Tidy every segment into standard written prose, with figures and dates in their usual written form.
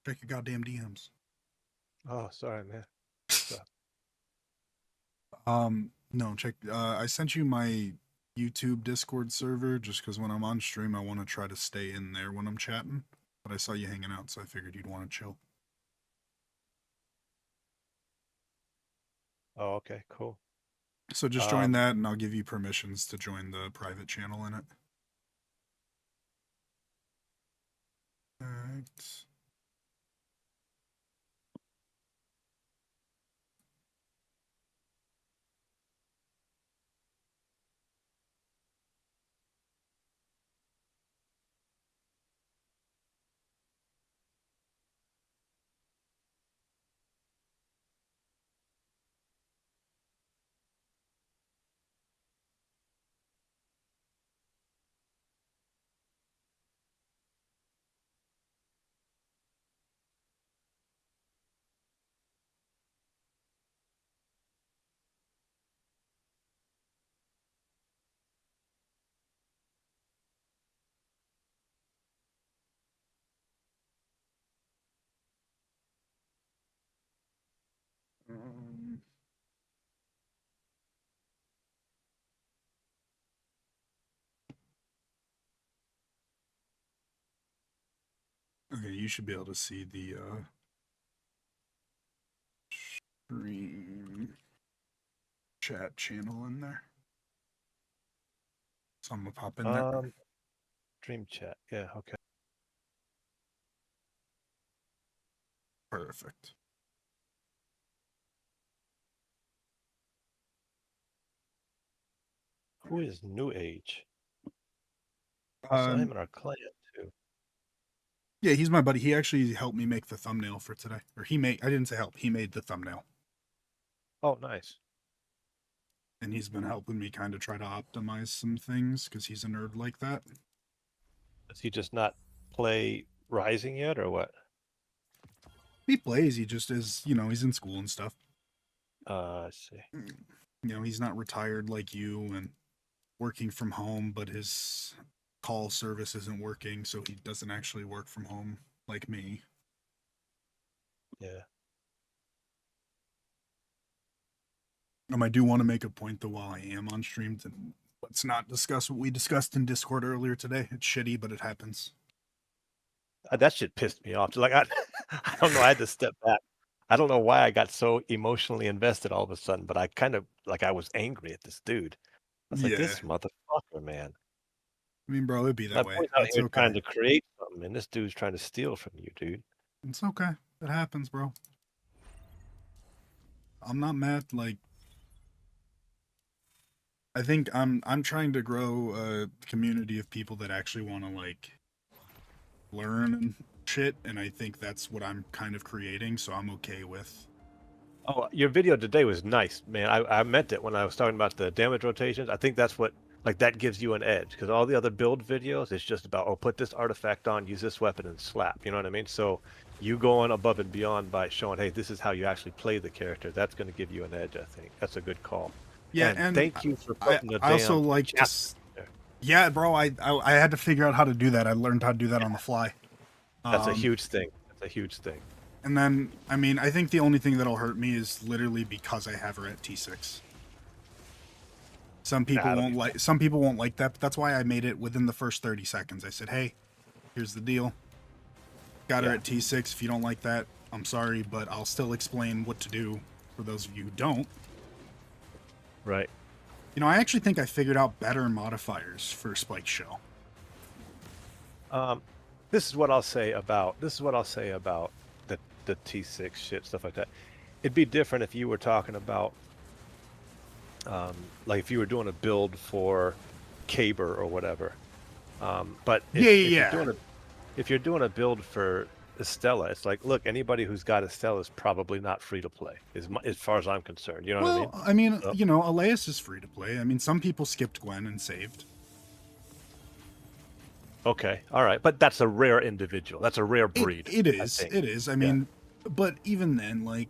Check your goddamn DMs. Oh, sorry, man. So, No, check. I sent you my YouTube Discord server just because when I'm on stream, I want to try to stay in there when I'm chatting. But I saw you hanging out, so I figured you'd want to chill. oh, okay, cool. So just join Um, that, and I'll give you permissions to join the private channel in it. Alright. Um, okay, you should be able to see the stream chat channel in there. So I'm gonna pop in there. Dream chat. Yeah, okay. Perfect. Who is New Age? I saw Um, him in our client too. yeah, he's my buddy. He actually helped me make the thumbnail for today. Or he made, I didn't say help, he made the thumbnail. Oh, nice. And he's been helping me kind of try to optimize some things because he's a nerd like that. Does he just not play Rising yet, or what? He plays, he just is, he's in school and stuff. I see. He's not retired like you and working from home, but his call service isn't working, so he doesn't actually work from home like me. Yeah. I do want to make a point though while I am on stream to let's not discuss what we discussed in Discord earlier today. It's shitty, but it happens. That shit pissed me off. Like I don't know. I had to step back. I don't know why I got so emotionally invested all of a sudden, but I kind of like I was angry at this dude. I was like, Yeah. this motherfucker, man. I mean, bro, it'd be My that way. boy's out It's here okay. trying to create something, and this dude's trying to steal from you, dude. It's okay. It happens, bro. I'm not mad. Like, I think I'm trying to grow a community of people that actually want to like learn and shit, and I think that's what I'm kind of creating. So I'm okay with. Oh, your video today was nice, man. I meant it when I was talking about the damage rotations. I think that's what like that gives you an edge because all the other build videos it's just about oh put this artifact on, use this weapon and slap. You know what I mean? So you going above and beyond by showing hey this is how you actually play the character. That's going to give you an edge. I think that's a good call. Yeah, And and thank you for I putting the I also damn like to. chat there. Yeah, bro. I had to figure out how to do that. I learned how to do that on the fly. That's a Um, huge thing. That's a huge thing. and then I mean I think the only thing that'll hurt me is literally because I have her at T6. That'll be Some people won't like that, but that's why I made it within the first 30 seconds. I said, "Hey, here's the deal. Got her yeah at T6. If you don't like that, I'm sorry, but I'll still explain what to do for those of you who don't." right. I actually think I figured out better modifiers for Spike Shell. Um, this is what I'll say about the T6 shit stuff like that. It'd be different if you were talking about like if you were doing a build for Caber or whatever. But Yeah, if you're yeah, doing a build for Estella, it's like look, anybody who's got Estella is probably not free to play, as far as I'm concerned. You know what I well, mean? I mean, So, Elias is free to play. I mean, some people skipped Gwen and saved. okay, all right, but that's a rare individual. That's a rare It breed, it I is. think. It is. I Yeah. mean, but even then, like,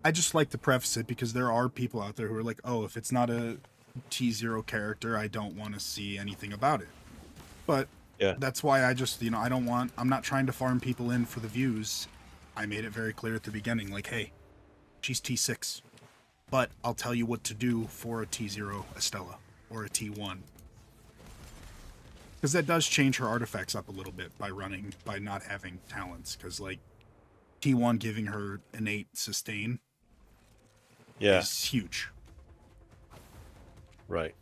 I just like to preface it because there are people out there who are like, "Oh, if it's not a T0 character, I don't want to see anything about it." But Yeah. that's why I just, I'm not trying to farm people in for the views. I made it very clear at the beginning, like, hey, she's T6, but I'll tell you what to do for a T0 Estella or a T1. Because that does change her artifacts up a little bit by not having talents. Because, like, T1 giving her innate sustain is huge. Right.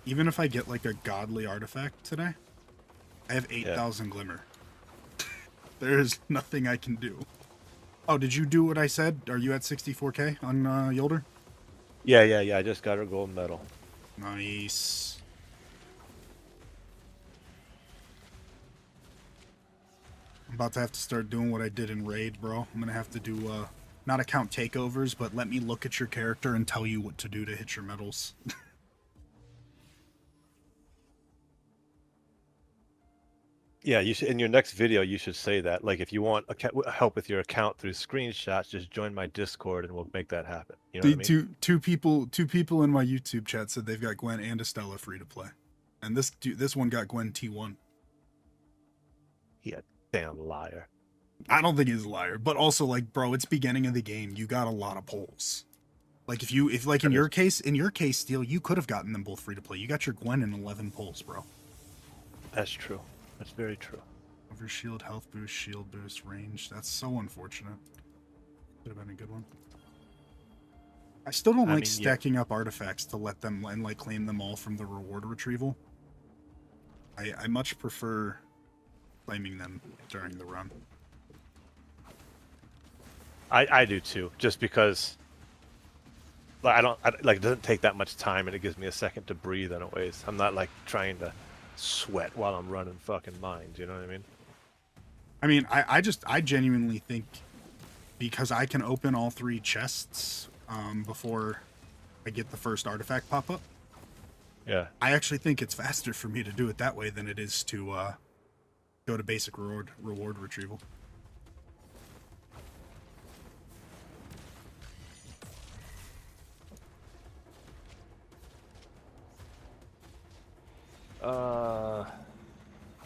Even if I get, like, a godly artifact today, I have 8,000 glimmer. There is nothing I can do. Oh, did you do what I said? Are you at 64k on Yolder? Yeah. I just got her gold medal. Nice. I'm about to have to start doing what I did in Raid, bro. I'm gonna have to do, not account takeovers, but let me look at your character and tell you what to do to hit your medals. Yeah, you should, in your next video, you should say that. Like, if you want help with your account through screenshots, just join my Discord and we'll make that happen. You know what I mean? Two people in my YouTube chat said they've got Gwen and Estella free to play, and this one got Gwen T1. Yeah, damn liar. I don't think he's a liar, but also, like, bro, it's beginning of the game. You got a lot of polls. Like, if like in your case, Steel, you could have gotten them both free to play. You got your Gwen in 11 polls, bro. That's true. That's very true. Over shield, health boost, shield boost, range. That's so unfortunate. Could have been a good one. I still don't like stacking up artifacts to let them and, like, claim them all from the reward retrieval. I much prefer claiming them during the run. I do too, just because like, it doesn't take that much time and it gives me a second to breathe anyways. I'm not like trying to sweat while I'm running fucking mines, you know what I mean? I mean, I genuinely think because I can open all 3 chests before I get the first artifact pop up. Yeah. I actually think it's faster for me to do it that way than it is to go to basic reward retrieval.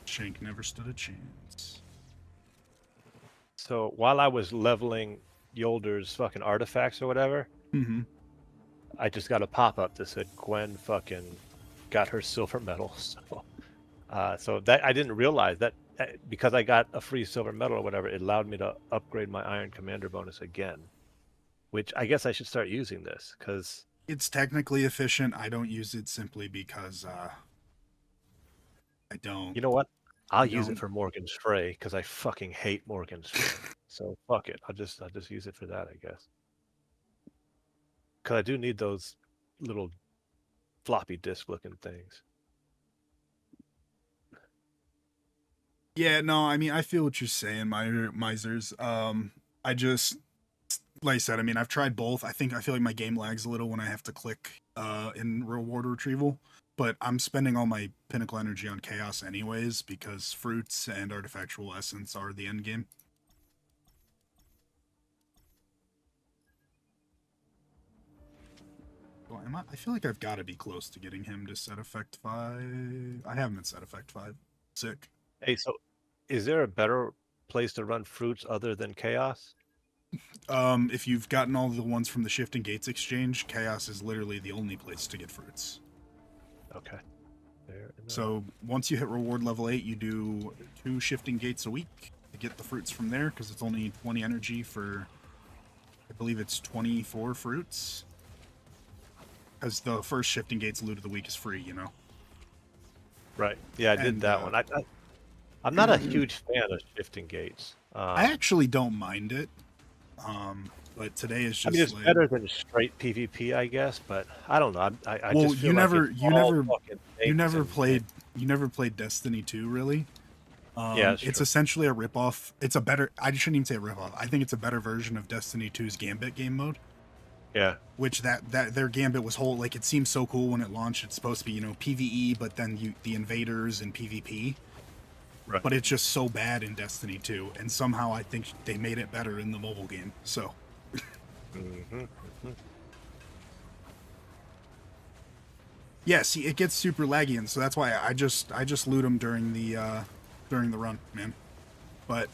Shank never stood a chance. So while I was leveling Yolder's fucking artifacts or whatever, I just got a pop-up that said Gwen fucking got her silver medal. So that I didn't realize that because I got a free silver medal or whatever, it allowed me to upgrade my Iron Commander bonus again, which I guess I should start using this because it's technically efficient. I don't use it simply because I don't. You know what? I'll use it for Morgan's Fray because I fucking hate Morgan's Fray. So fuck it. I'll just use it for that, I guess. Because I do need those little floppy disk looking things. Yeah, no, I mean, I feel what you're saying, Misers. I just, like I said, I mean, I've tried both. I feel like my game lags a little when I have to click in reward retrieval, but I'm spending all my Pinnacle Energy on Chaos anyways because fruits and artifactual essence are the end game. Well, I feel like I've got to be close to getting him to set effect 5. I haven't set effect 5. Sick. Hey, so is there a better place to run fruits other than Chaos? If you've gotten all the ones from the Shifting Gates exchange, Chaos is literally the only place to get fruits. Okay. So once you hit reward level 8, you do 2 Shifting Gates a week to get the fruits from there, because it's only 20 energy for, I believe it's 24 fruits. Because the first Shifting Gates loot of the week is free, you know? Right. Yeah, I did that one. I'm not a huge fan of Shifting Gates. I actually don't mind it. But today is just. I mean, it's better than straight PvP, I guess. But I don't know. I well, just feel you never played Destiny 2, really. Yeah, it's true. Essentially a ripoff. It's a better. I shouldn't even say a ripoff. I think it's a better version of Destiny 2's Gambit game mode. Yeah. Which their Gambit was whole. Like, it seemed so cool when it launched. It's supposed to be, PvE, but then the invaders and PvP. Right. But it's just so bad in Destiny 2, and somehow I think they made it better in the mobile game. So. Yeah, see, it gets super laggy, and so that's why I just loot them during the run, man. But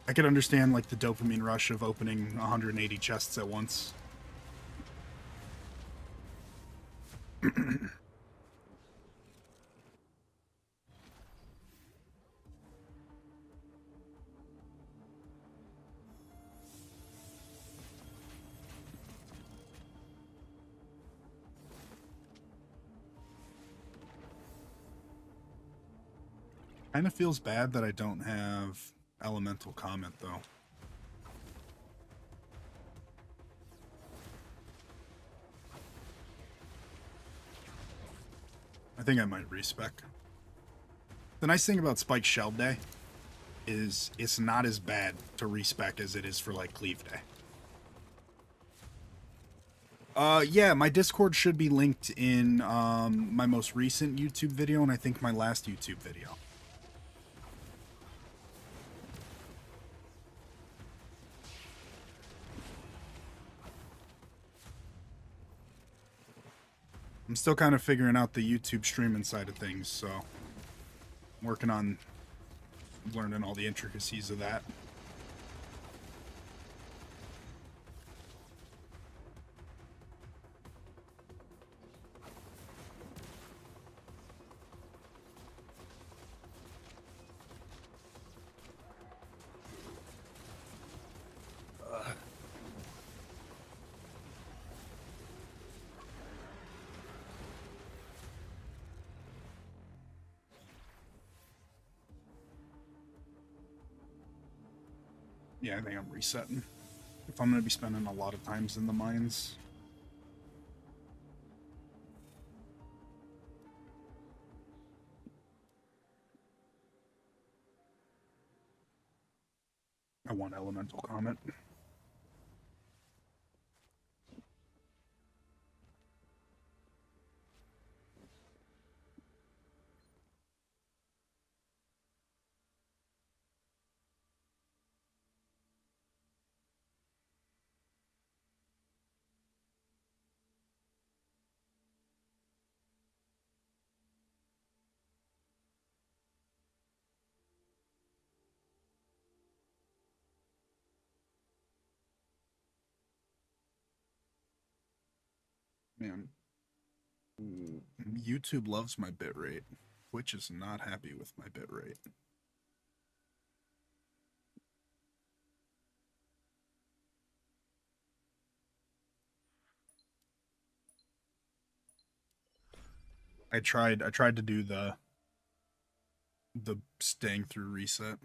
I could understand like the dopamine rush of opening 180 chests at once. Kind of feels bad that I don't have elemental comment though. I think I might respec. The nice thing about Spike Shell Day is it's not as bad to respec as it is for like Cleave Day. Yeah, my Discord should be linked in my most recent YouTube video and I think my last YouTube video. I'm still kind of figuring out the YouTube streaming side of things, so I'm working on learning all the intricacies of that. Yeah, I think I'm resetting. If I'm going to be spending a lot of times in the mines. I want elemental comment. Man, YouTube loves my bitrate. Twitch is not happy with my bitrate. I tried to do the staying through reset.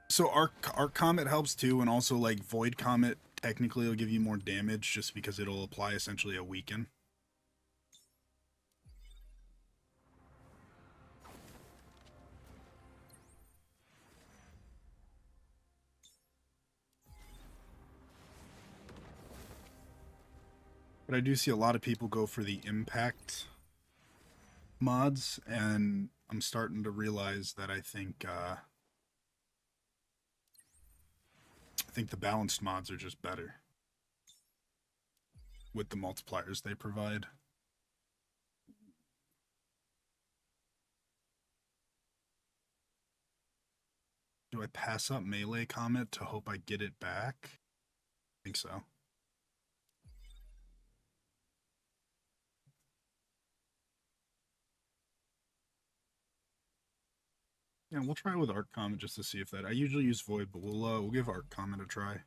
So arc comet helps too, and also like void comet technically will give you more damage just because it'll apply essentially a weaken. But I do see a lot of people go for the impact mods, and I'm starting to realize that I think the balanced mods are just better with the multipliers they provide. Do I pass up melee comment to hope I get it back? I think so. Yeah, we'll try with arc comment just to see if that. I usually use void, but we'll give arc comment a try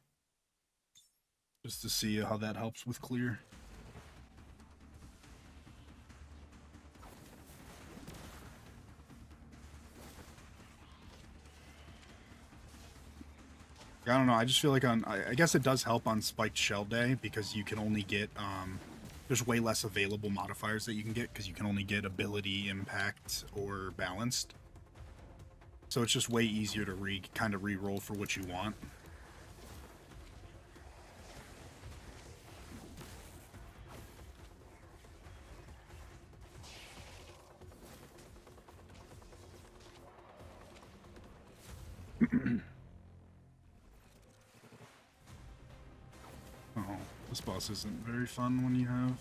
just to see how that helps with clear. I don't know. I just feel like I guess it does help on Spiked Shell Day because you can only get there's way less available modifiers that you can get because you can only get ability, impact, or balanced. So it's just way easier to kind of re-roll for what you want. Oh, this boss boss isn't very fun when you have.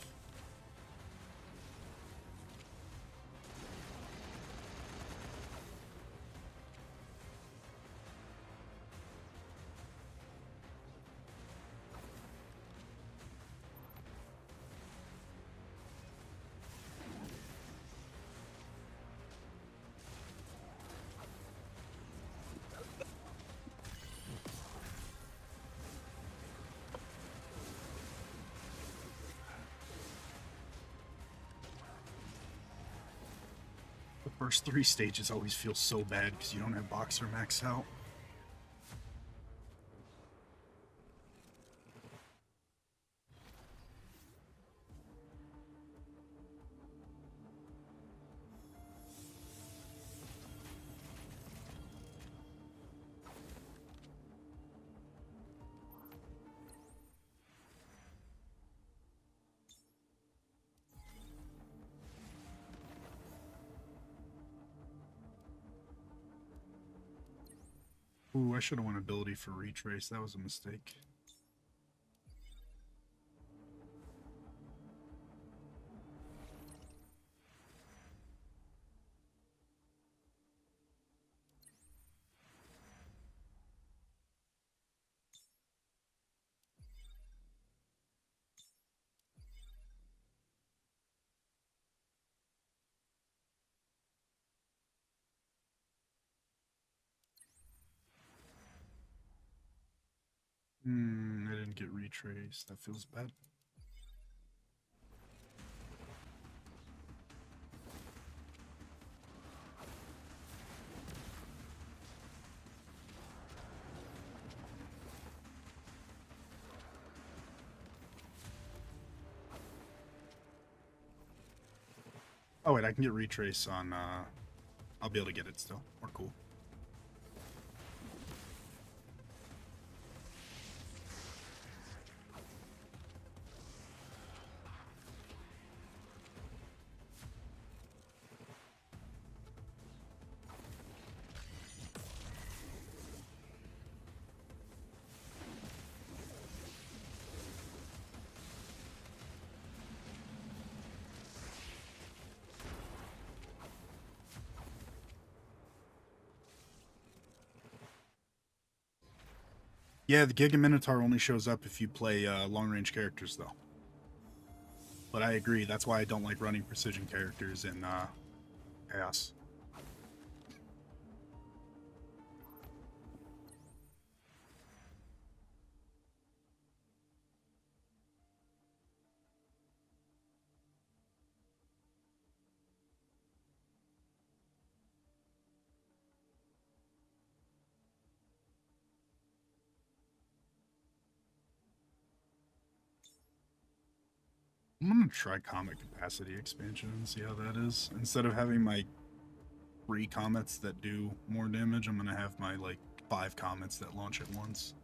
The first 3 stages always feel so bad because you don't have Boxer max out. Ooh, I should have won ability for retrace. That was a mistake. I didn't get retrace. That feels bad. Oh wait, I can get retrace on I'll be able to get it still. More cool. Yeah, the Giga Minotaur only shows up if you play long range characters though. But I agree, that's why I don't like running precision characters in Chaos. I'm gonna try Comet Capacity expansion and see how that is. Instead of having my 3 comets that do more damage, I'm gonna have my like 5 comets that launch at once.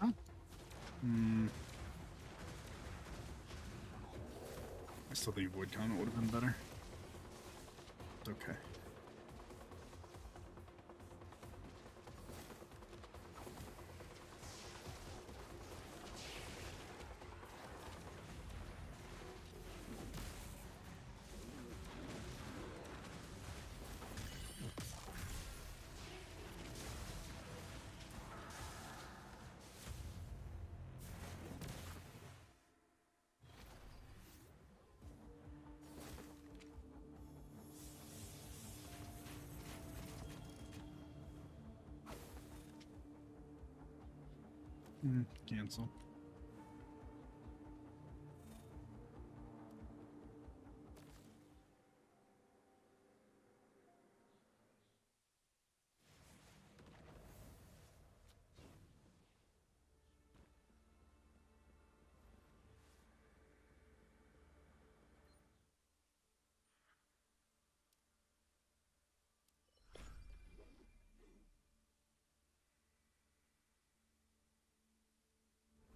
Huh? I still think Void Comet would have been better. It's okay. Cancel.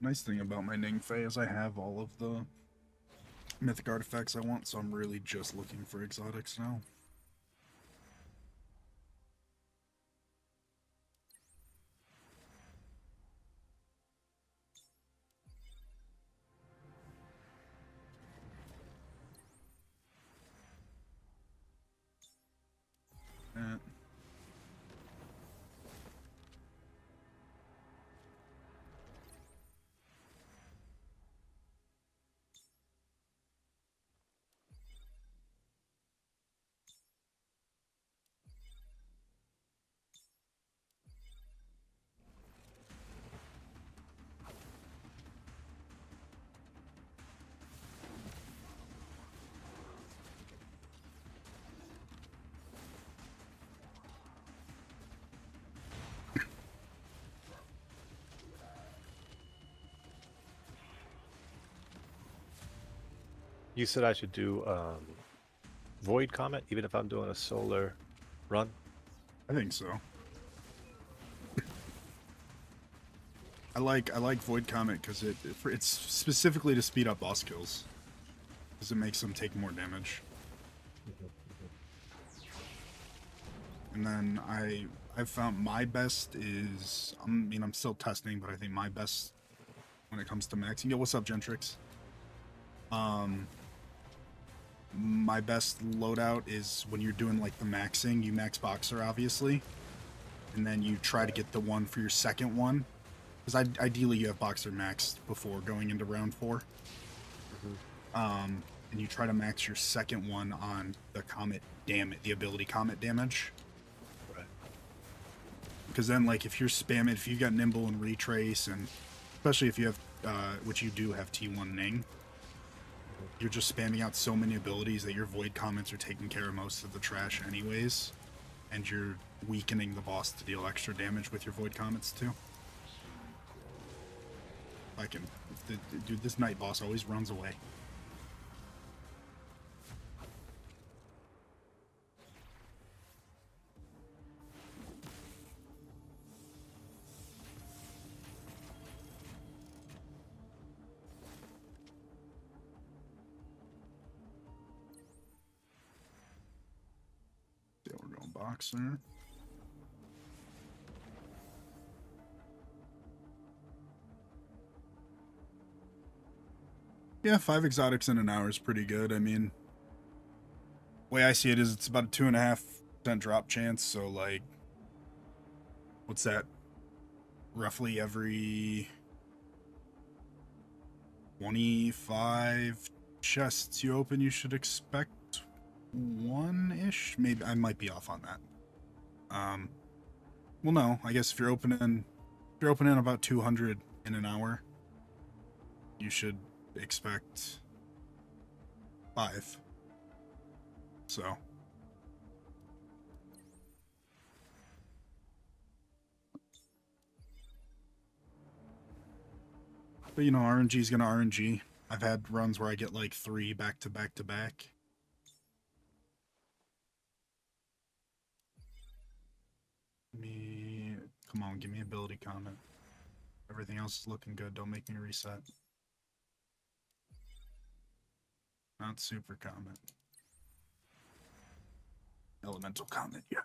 Nice thing about my Ningfei is I have all of the mythic artifacts I want, so I'm really just looking for exotics now. Uh, You said I should do Void Comet, even if I'm doing a solar run. I think so. I like Void Comet because it's specifically to speed up boss kills, because it makes them take more damage. And then I've found my best is, I'm still testing, but I think my best when it comes to maxing. Yo, what's up, Gentrix? My best loadout is when you're doing like the maxing. You max Boxer, obviously, and then you try to get the one for your second one, because ideally you have Boxer maxed before going into round 4. And you try to max your second one on the Comet damage, the ability Comet damage. Right. Because then, like, if you're spamming, if you've got Nimble and Retrace, and especially if you have, which you do have T1 Ning, you're just spamming out so many abilities that your Void Comments are taking care of most of the trash anyways, and you're weakening the boss to deal extra damage with your Void Comments too. I can, dude, this night boss always runs away. Yeah, we're going Boxer. Yeah, 5 exotics in an hour is pretty good. I mean, the way I see it is it's about a 2.5% drop chance, so like, what's that? Roughly every 25 chests you open, you should expect one-ish. Maybe I might be off on that. Well, no, I guess if you're opening about 200 in an hour, you should expect 5. So, but you know, RNG is gonna RNG. I've had runs where I get like 3 back to back to back. Come on, give me ability comment. Everything else is looking good. Don't make me reset. Not super comment. Elemental comment, yeah.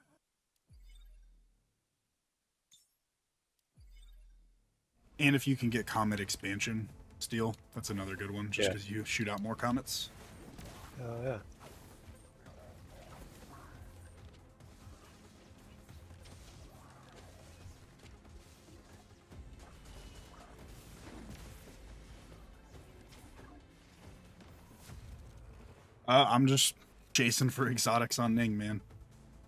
And if you can get comet expansion steel, that's another good one, just because you shoot out more comets. Oh yeah. I'm just chasing for exotics on Ning, man.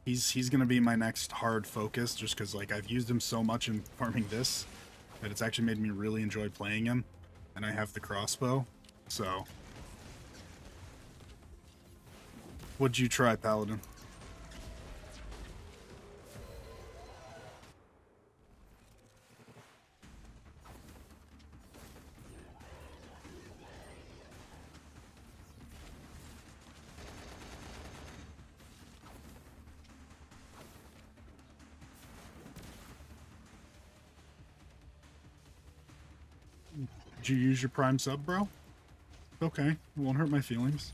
He's gonna be my next hard focus, just because like I've used him so much in farming this. that it's actually made me really enjoy playing him, and I have the crossbow. So, what'd you try, Paladin? Did you use your prime sub, bro? Okay, it won't hurt my feelings.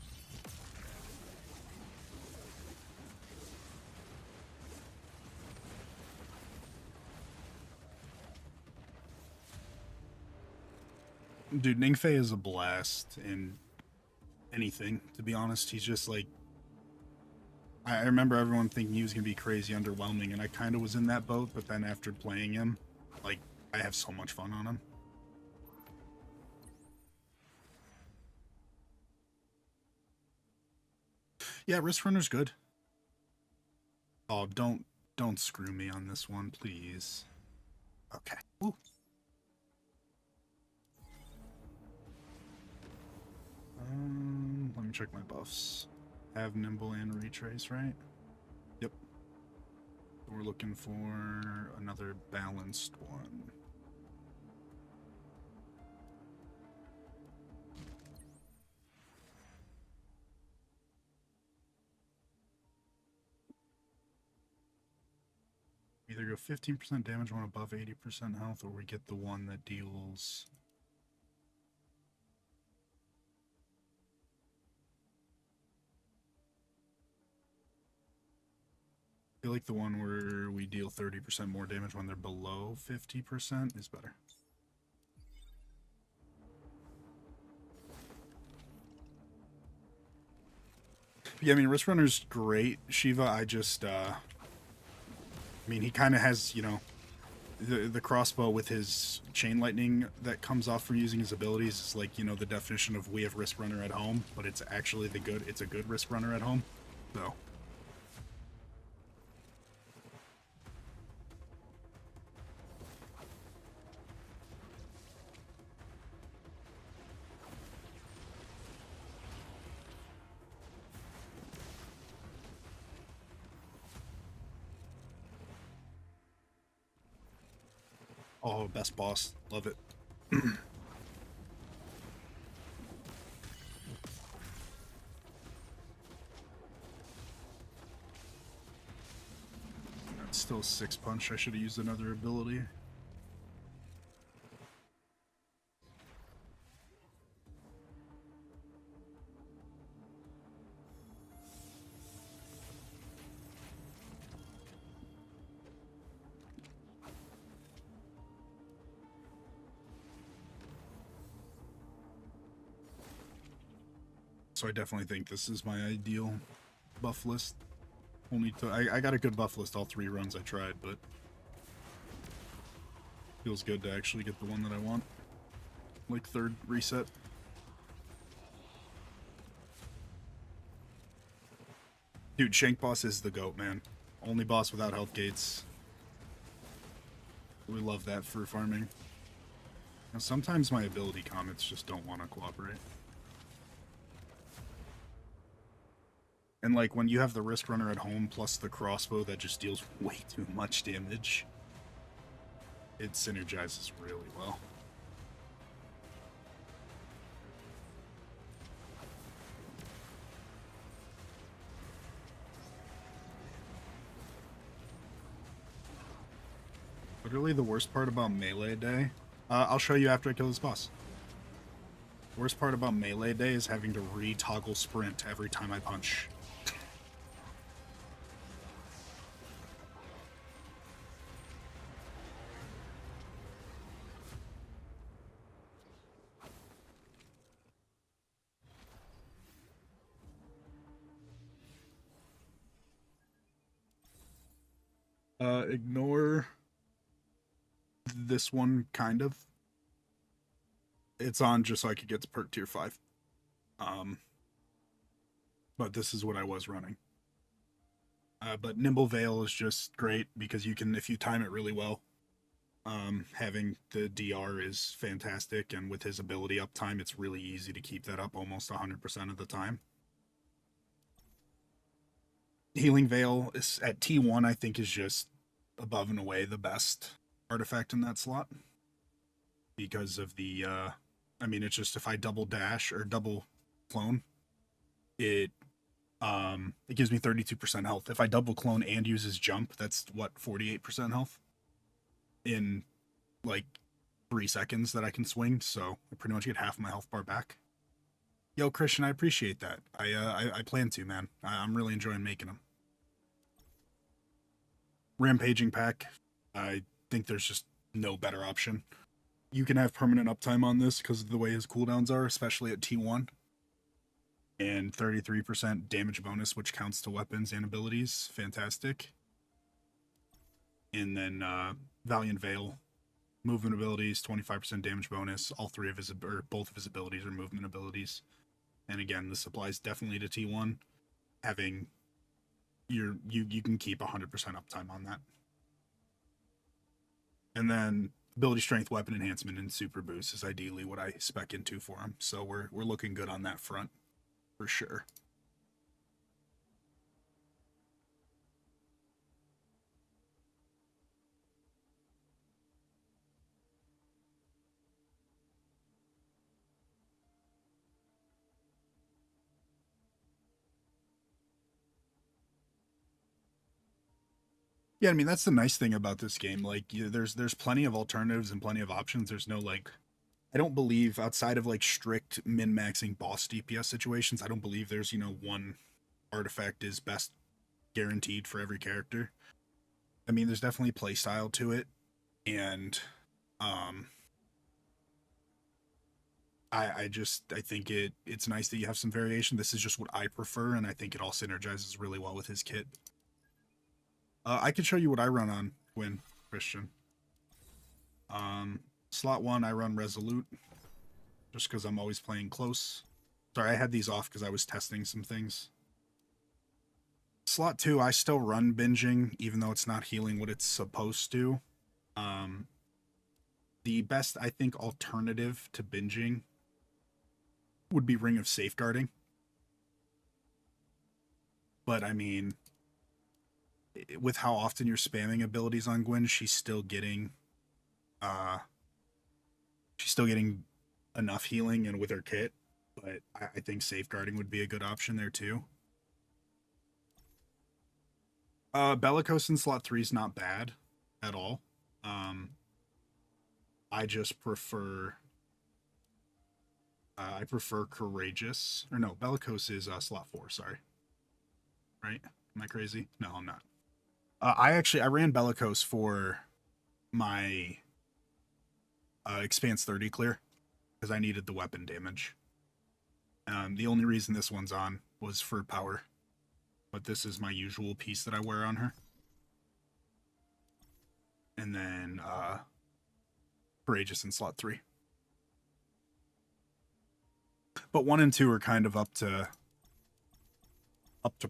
Dude, Ningfei is a blast in anything, to be honest. He's just like, I remember everyone thinking he was going to be crazy underwhelming, and I kind of was in that boat, but then after playing him, like, I have so much fun on him. Yeah, Wrist Runner's good. Oh, don't screw me on this one, please. Okay. Ooh. Let me check my buffs. Have nimble and retrace, right? Yep. We're looking for another balanced one. Either go 15% damage when above 80% health, or we get the one that deals... I feel like the one where we deal 30% more damage when they're below 50% is better. Yeah, I mean, Wrist Runner's great. Shiva, I just, I mean, he kind of has, you know, the crossbow with his chain lightning that comes off from using his abilities is like, you know, the definition of we have Wrist Runner at home, but it's actually it's a good Wrist Runner at home. So. Oh, best boss. Love it. That's still 6 punch. I should have used another ability. So I definitely think this is my ideal buff list. Only to I got a good buff list all 3 runs I tried, but feels good to actually get the one that I want. Like 3rd reset. Dude, Shank Boss is the GOAT, man. Only boss without health gates. We love that for farming. Now, sometimes my ability comments just don't want to cooperate. And like when you have the Risk Runner at home plus the crossbow that just deals way too much damage, it synergizes really well. Literally the worst part about Melee Day, I'll show you after I kill this boss. Worst part about Melee Day is having to re-toggle sprint every time I punch. Ignore this one, kind of. It's on just so I could get to perk tier 5. But this is what I was running. But Nimble Veil is just great because you can, if you time it really well, Having the DR is fantastic, and with his ability uptime, it's really easy to keep that up almost 100% of the time. Healing Veil is at T1, I think, is just above and away the best artifact in that slot because of the. I mean, it's just if I double dash or double clone, it it gives me 32% health. If I double clone and uses jump, that's what 48% health in like 3 seconds that I can swing. So I pretty much get half my health bar back. Yo, Christian, I appreciate that. I plan to, man. I'm really enjoying making them. Rampaging pack. I think there's just no better option. You can have permanent uptime on this because of the way his cooldowns are, especially at T1. And 33% damage bonus, which counts to weapons and abilities. Fantastic. And then Valiant Veil, movement abilities, 25% damage bonus. All three of his, or both of his abilities are movement abilities. And again, this applies definitely to T1. Having you can keep 100% uptime on that. And then ability strength, weapon enhancement, and super boost is ideally what I spec into for him. So we're looking good on that front for sure. Yeah, I mean that's the nice thing about this game. Like, there's plenty of alternatives and plenty of options. There's no like, I don't believe outside of like strict min maxing boss DPS situations. I don't believe there's one artifact is best guaranteed for every character. I mean, there's definitely play style to it, and um, I think it's nice that you have some variation. This is just what I prefer, and I think it all synergizes really well with his kit. I can show you what I run on Gwyn, Christian. Um, Slot 1, I run Resolute, just because I'm always playing close. Sorry, I had these off because I was testing some things. Slot 2, I still run binging, even though it's not healing what it's supposed to. The best, I think, alternative to binging would be Ring of Safeguarding. But, I mean, with how often you're spamming abilities on Gwyn, she's still getting enough healing and with her kit. But I think safeguarding would be a good option there too. Bellicose in slot 3 is not bad at all. I just prefer I prefer Courageous. Or no, Bellicose is slot 4, sorry. Right? Am I crazy? No, I'm not. I ran Bellicose for my expanse 30 clear because I needed the weapon damage. The only reason this one's on was for power, but this is my usual piece that I wear on her. And then Courageous in slot 3. But 1 and 2 are kind of up to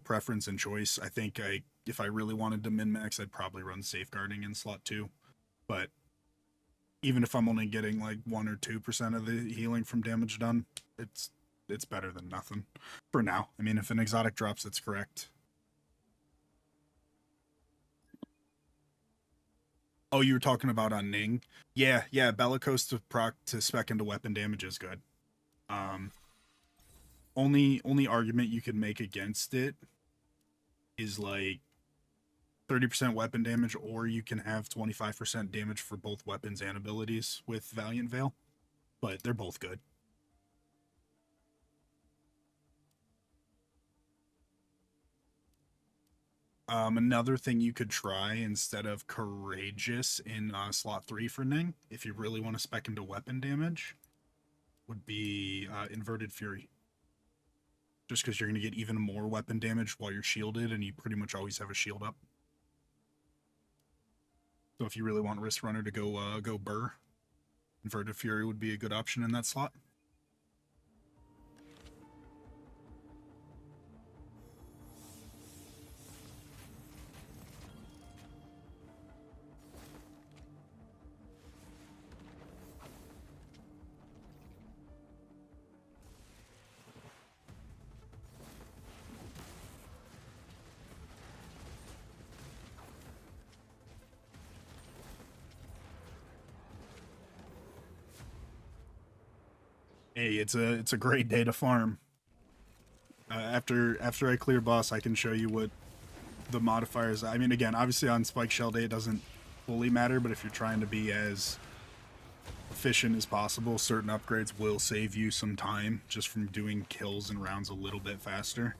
preference and choice. I think if I really wanted to min max, I'd probably run Safeguarding in slot 2. But even if I'm only getting like 1 or 2% of the healing from damage done, it's better than nothing for now. I mean, if an exotic drops, it's correct. Oh, you were talking about on Ning? Yeah, Bellicose to spec into weapon damage is good. Only argument you could make against it is like 30% weapon damage, or you can have 25% damage for both weapons and abilities with Valiant Veil. But they're both good. Another thing you could try instead of Courageous in slot 3 for Ning, if you really want to spec into weapon damage, would be Inverted Fury. Just because you're going to get even more weapon damage while you're shielded, and you pretty much always have a shield up. So if you really want Wrist Runner to go Burr, Inverted Fury would be a good option in that slot. Hey, it's a great day to farm. After I clear boss, I can show you what the modifiers. I mean, again, obviously on Spike Shell Day it doesn't fully matter, but if you're trying to be as efficient as possible, certain upgrades will save you some time just from doing kills and rounds a little bit faster.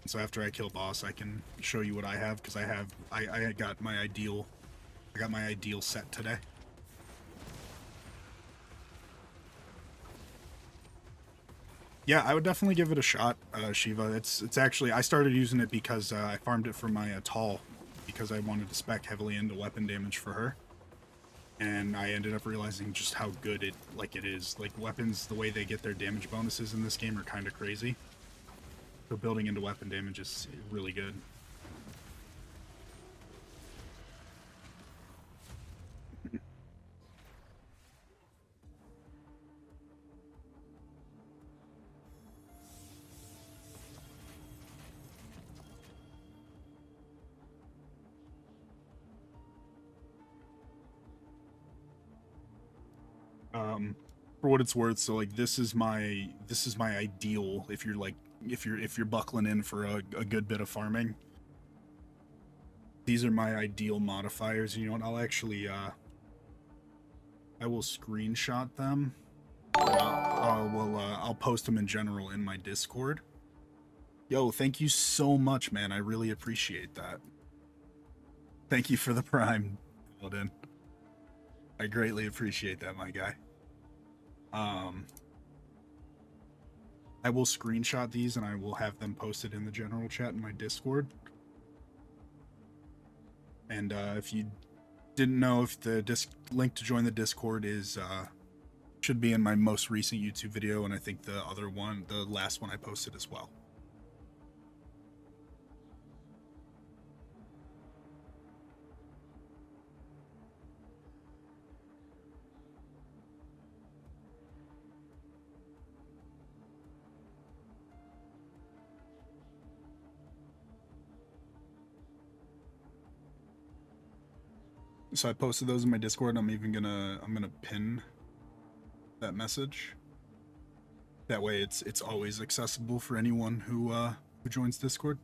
And so after I kill boss, I can show you what I have because I got my ideal set today. Yeah, I would definitely give it a shot, Shiva. It's actually I started using it because I farmed it for my Tall because I wanted to spec heavily into weapon damage for her, and I ended up realizing just how good it is. Like weapons, the way they get their damage bonuses in this game are kind of crazy. So building into weapon damage is really good. For what it's worth, so like this is my ideal if you're like if you're buckling in for a good bit of farming. These are my ideal modifiers. You know what? I'll actually I will screenshot them. I'll post them in general in my Discord. Yo, thank you so much, man. I really appreciate that. Thank you for the prime, Paladin. I greatly appreciate that, my guy. Um, I will screenshot these and I will have them posted in the general chat in my Discord. And if you didn't know, if the link to join the Discord is should be in my most recent YouTube video, and I think the other one, the last one I posted as well. So I posted those in my Discord. I'm gonna pin that message. That way it's always accessible for anyone who joins Discord.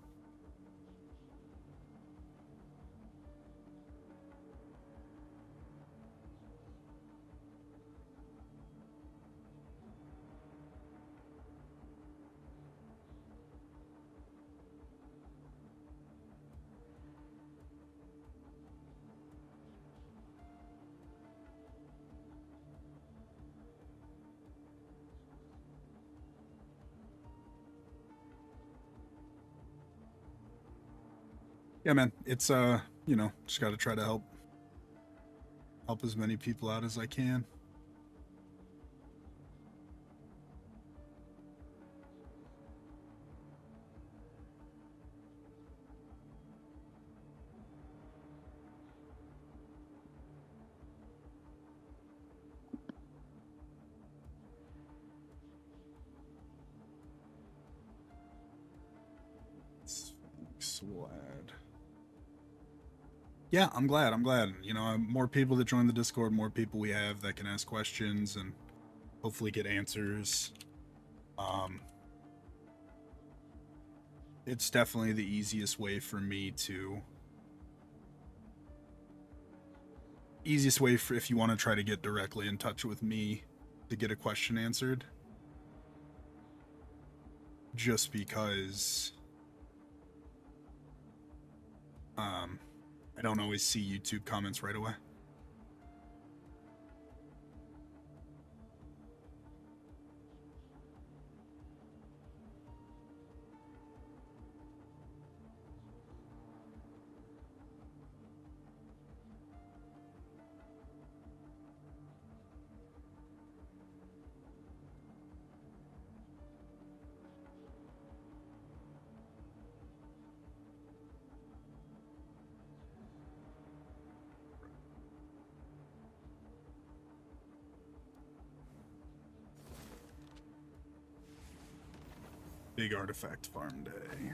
Yeah, man. It's you know, just got to try to help as many people out as I can. Swad. Yeah, I'm glad. I'm glad. You know, more people that join the Discord, more people we have that can ask questions and hopefully get answers. It's definitely the easiest way for me to easiest way for if you want to try to get directly in touch with me to get a question answered. Just because I don't always see YouTube comments right away. Big artifact farm day.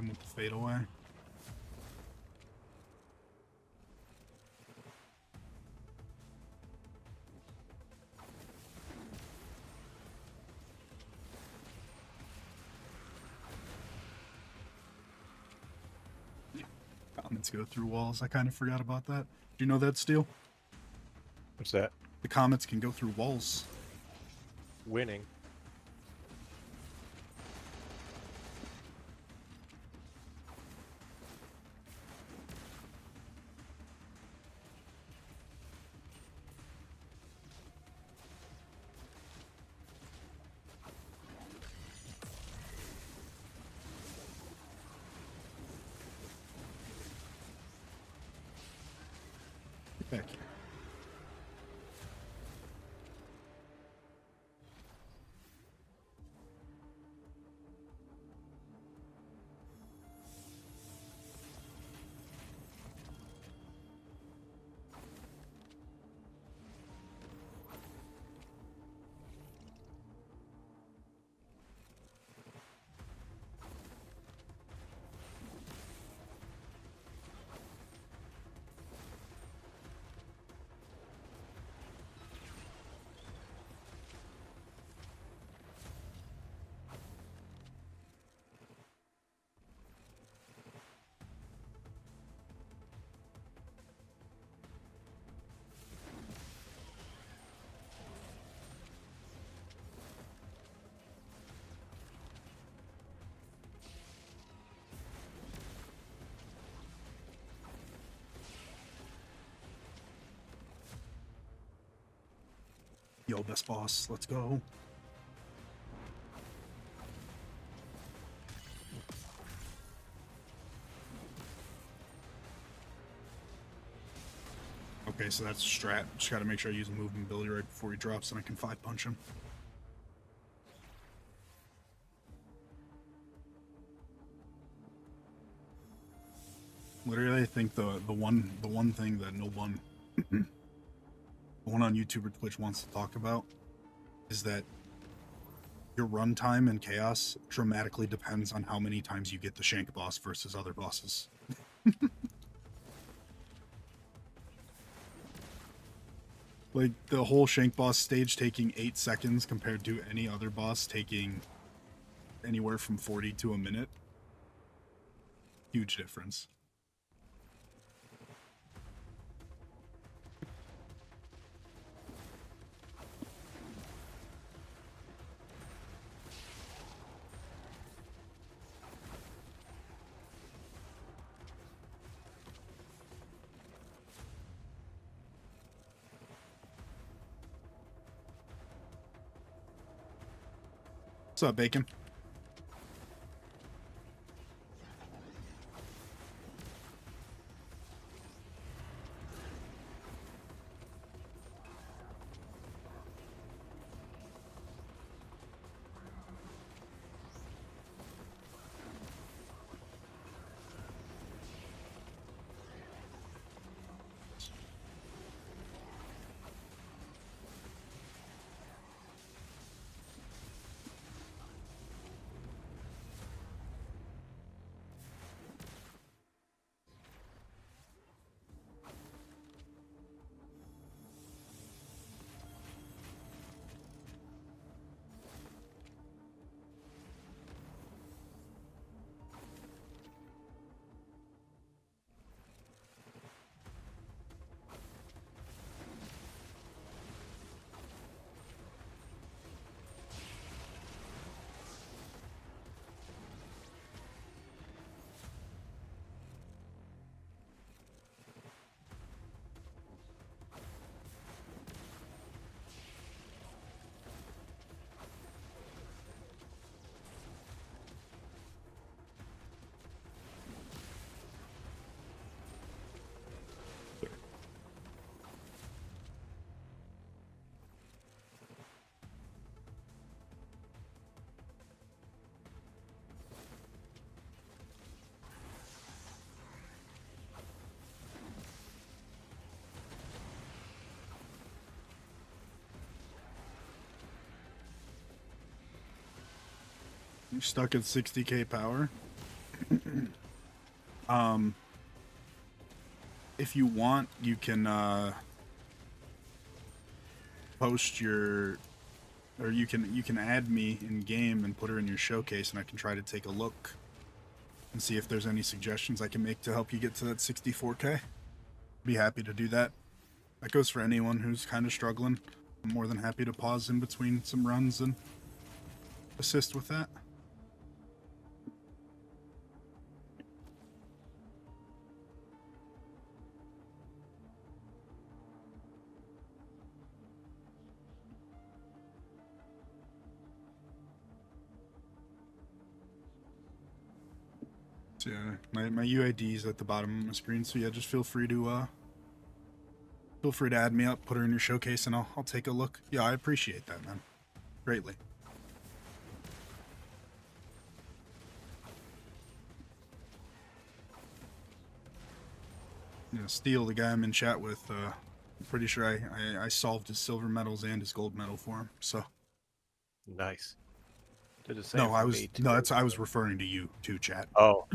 him with the fade away. Comets go through walls. I kind of forgot about that. Do you know that, Steel? What's that? The comets can go through walls. Winning. Get back here. Yo, best boss. Let's go. Okay, so that's strat. Just gotta make sure I use a movement ability right before he drops and I can 5-punch him. Literally, I think the one thing that no one the one on YouTube or Twitch wants to talk about is that your runtime in Chaos dramatically depends on how many times you get the Shank boss versus other bosses. Like, the whole Shank boss stage taking 8 seconds compared to any other boss taking anywhere from 40 to a minute. Huge difference. What's up, Bacon? You're stuck at 60k power. um, if you want, you can post your, or you can add me in game and put her in your showcase, and I can try to take a look and see if there's any suggestions I can make to help you get to that 64K. Be happy to do that. That goes for anyone who's kind of struggling. I'm more than happy to pause in between some runs and assist with that. So yeah, my UID is at the bottom of my screen, so yeah, just feel free to add me up, put her in your showcase, and I'll take a look. Yeah, I appreciate that, man. Greatly. You know, Steel, the guy I'm in chat with, I'm pretty sure I solved his silver medals and his gold medal for him. So Nice. Did the same no, for me too. I was referring to you too, chat. Oh.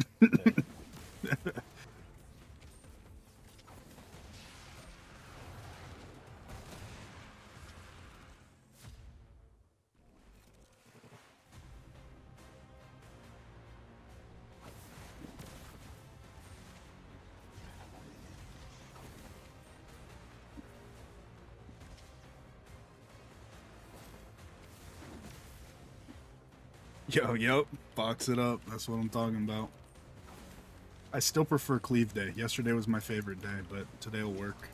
Yeah. Yep, box it up. That's what I'm talking about. I still prefer Cleave Day. Yesterday was my favorite day, but today will work.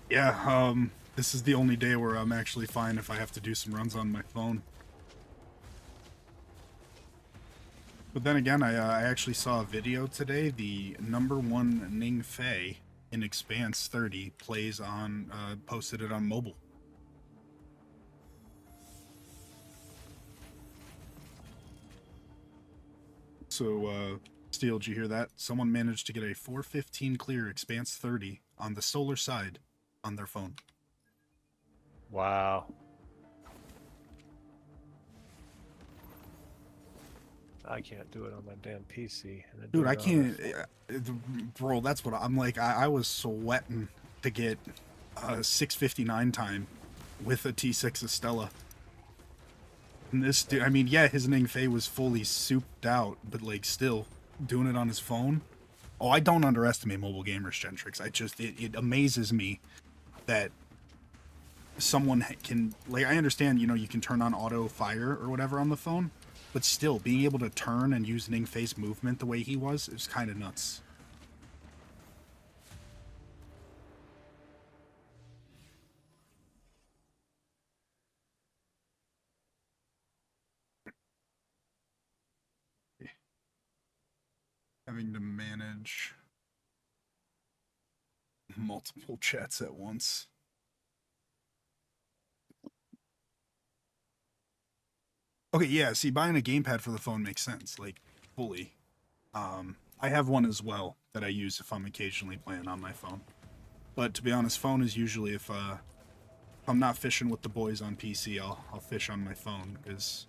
Yeah, this is the only day where I'm actually fine if I have to do some runs on my phone. But then again, I actually saw a video today. The #1 Ning Fei in Expanse 30 plays on, posted it on mobile. So, Steel, did you hear that? Someone managed to get a 415 clear Expanse 30 on the solar side on their phone. Wow. I can't do it on my damn PC. And then do Dude, I it on can't, bro. That's what I'm like. I was sweating to get a 659 time with a T6 Estella. And this dude, I mean, yeah, his Ning Fei was fully souped out, but like still doing it on his phone. Oh, I don't underestimate mobile gamers, Gentrix. It amazes me that someone can, like, I understand, you can turn on auto fire or whatever on the phone, but still being able to turn and use Ning Fei's movement the way he was is kind of nuts. Having to manage multiple chats at once. Okay, yeah, see, buying a gamepad for the phone makes sense, like, fully. I have one as well that I use if I'm occasionally playing on my phone. But to be honest, phone is usually if I'm not fishing with the boys on PC, I'll fish on my phone because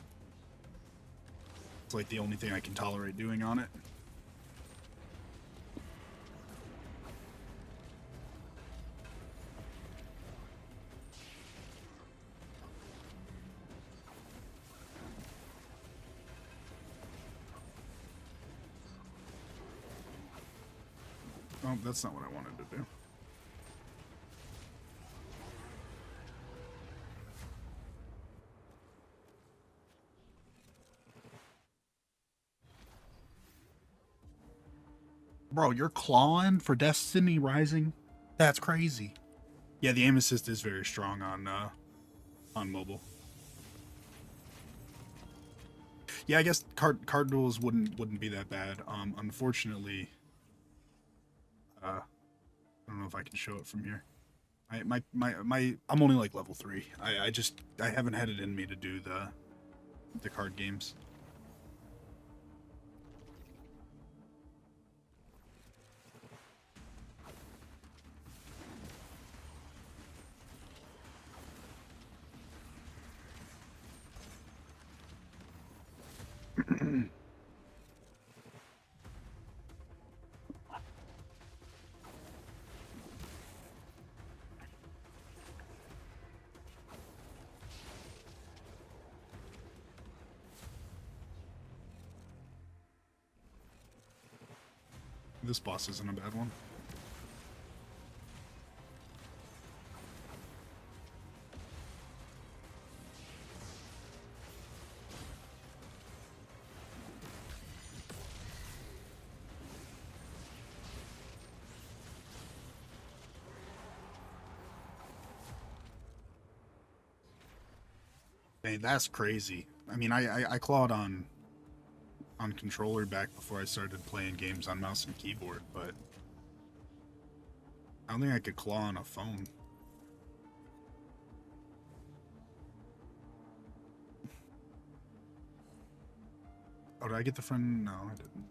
it's like the only thing I can tolerate doing on it. Oh, that's not what I wanted to do. Bro, you're clawing for Destiny Rising? That's crazy. Yeah, the aim assist is very strong on mobile. Yeah, I guess card duels wouldn't be that bad. Unfortunately, I don't know if I can show it from here. I'm only like level 3. I haven't had it in me to do the card games. This boss isn't a bad one. Hey, that's crazy. I mean, I clawed on controller back before I started playing games on mouse and keyboard, but I don't think I could claw on a phone. Oh, did I get the friend? No, I didn't.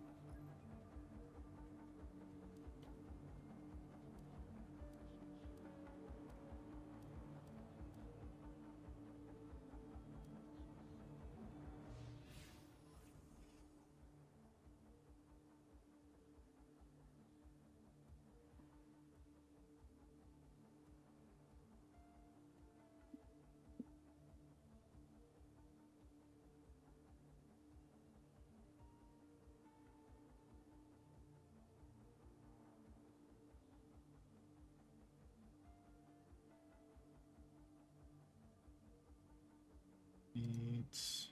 It's...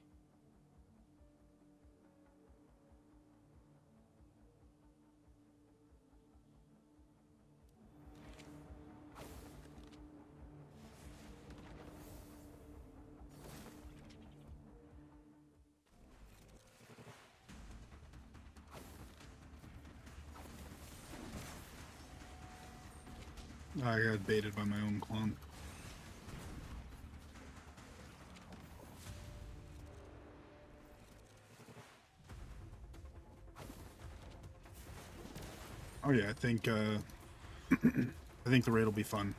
I got baited by my own clone. Oh yeah, I think I think the raid will be fun.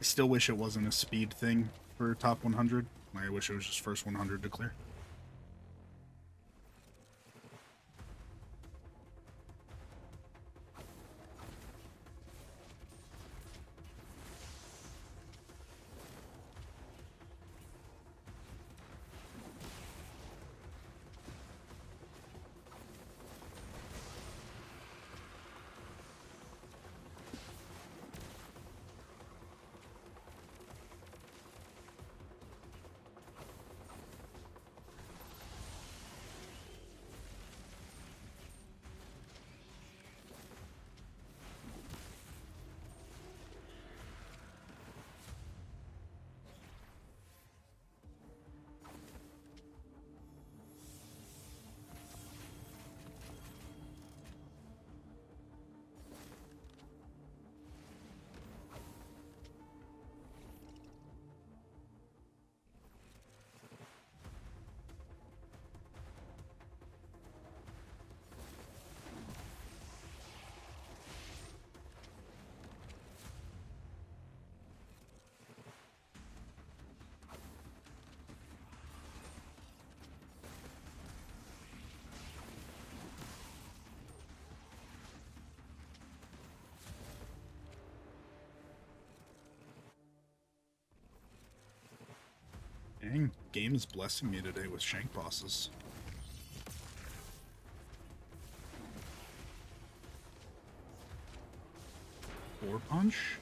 I still wish it wasn't a speed thing for top 100. I wish it was just first 100 to clear. Dang, game is blessing me today with shank bosses. Or punch.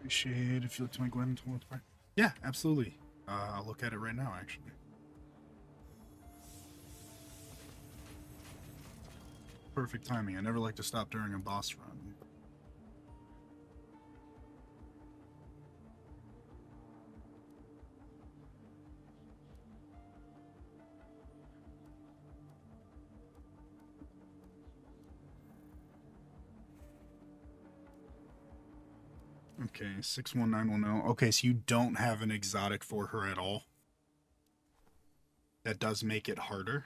Appreciate if you look to my Gwen. Yeah, absolutely. I'll look at it right now, actually. Perfect timing. I never like to stop during a boss run. Okay, 61910. Okay, so you don't have an exotic for her at all. That does make it harder.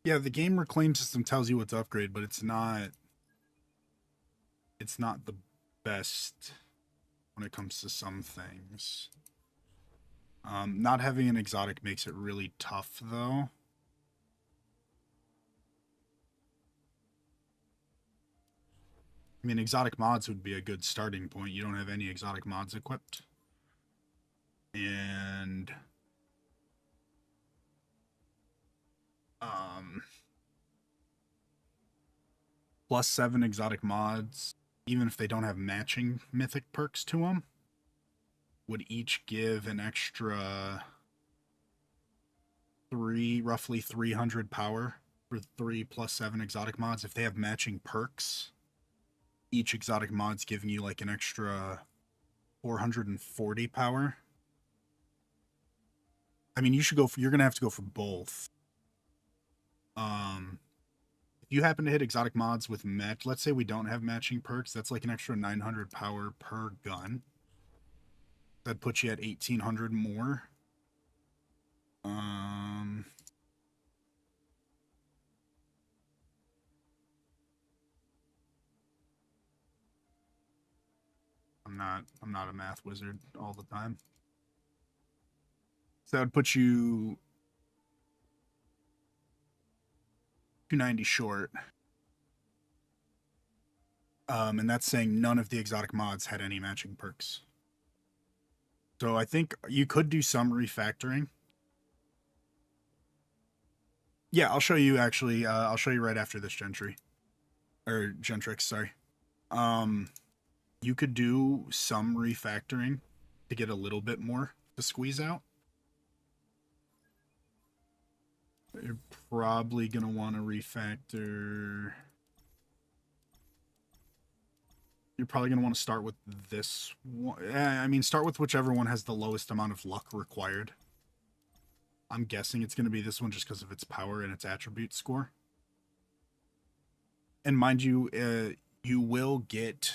Yeah, the game reclaim system tells you what to upgrade, but it's not the best when it comes to some things. Not having an exotic makes it really tough though. I mean, exotic mods would be a good starting point. You don't have any exotic mods equipped. And um +7 exotic mods, even if they don't have matching mythic perks to them, would each give an extra roughly 300 power for 3 + 7 exotic mods. If they have matching perks, each exotic mod's giving you like an extra 440 power. I mean, you're gonna have to go for both. Um, if you happen to hit exotic mods with match, let's say we don't have matching perks, that's like an extra 900 power per gun. That puts you at 1800 more. Um, I'm not a math wizard all the time. So that would put you 290 short. And that's saying none of the exotic mods had any matching perks. So I think you could do some refactoring. Yeah, I'll show you actually. I'll show you right after this Gentry. Or Gentrix, sorry. Um, you could do some refactoring to get a little bit more to squeeze out. You're probably going to want to refactor. You're probably going to want to start with this one. I mean, start with whichever one has the lowest amount of luck required. I'm guessing it's going to be this one just because of its power and its attribute score. And mind you, you will get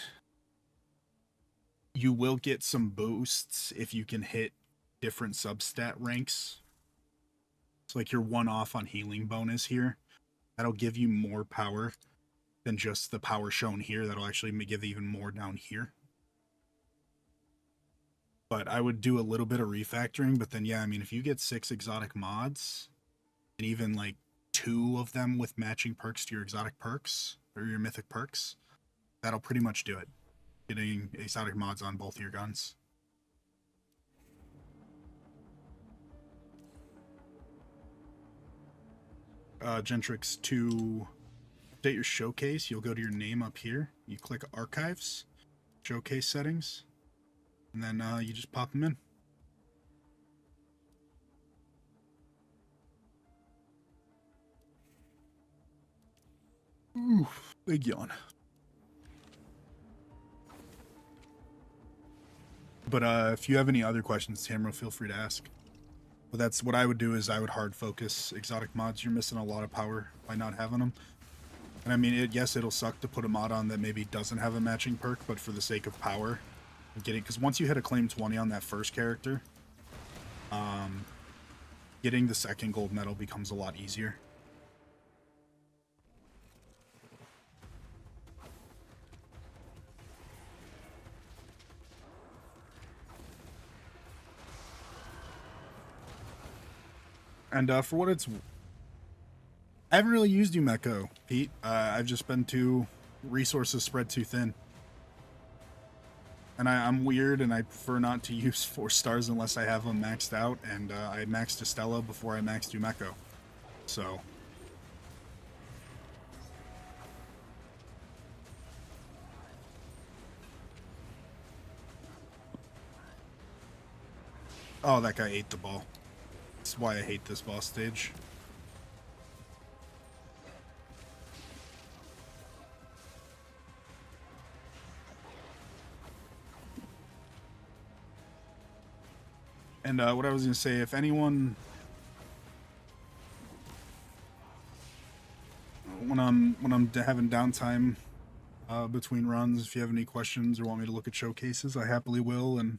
some boosts if you can hit different substat ranks. It's like your one off on healing bonus here. That'll give you more power than just the power shown here. That'll actually give even more down here. But I would do a little bit of refactoring. But then, yeah, I mean, if you get 6 exotic mods and even like 2 of them with matching perks to your exotic perks or your mythic perks, that'll pretty much do it. Getting exotic mods on both your guns. Gentrix, to update your showcase, you'll go to your name up here. You click Archives, Showcase Settings, and then you just pop them in. Ooh, big yawn. But if you have any other questions, Tamara, feel free to ask. But that's what I would do, is I would hard focus exotic mods. You're missing a lot of power by not having them. And I mean, yes, it'll suck to put a mod on that maybe doesn't have a matching perk, but for the sake of power, getting, because once you hit a claim 20 on that first character, getting the second gold medal becomes a lot easier. And for what it's, I haven't really used Umeko, Pete. I've just been too resources spread too thin. And I'm weird, and I prefer not to use 4 stars unless I have them maxed out, and I maxed Estella before I maxed Umeko. So... Oh, that guy ate the ball. That's why I hate this boss stage. And what I was gonna say, if anyone, when I'm having downtime between runs, if you have any questions or want me to look at showcases, I happily will. And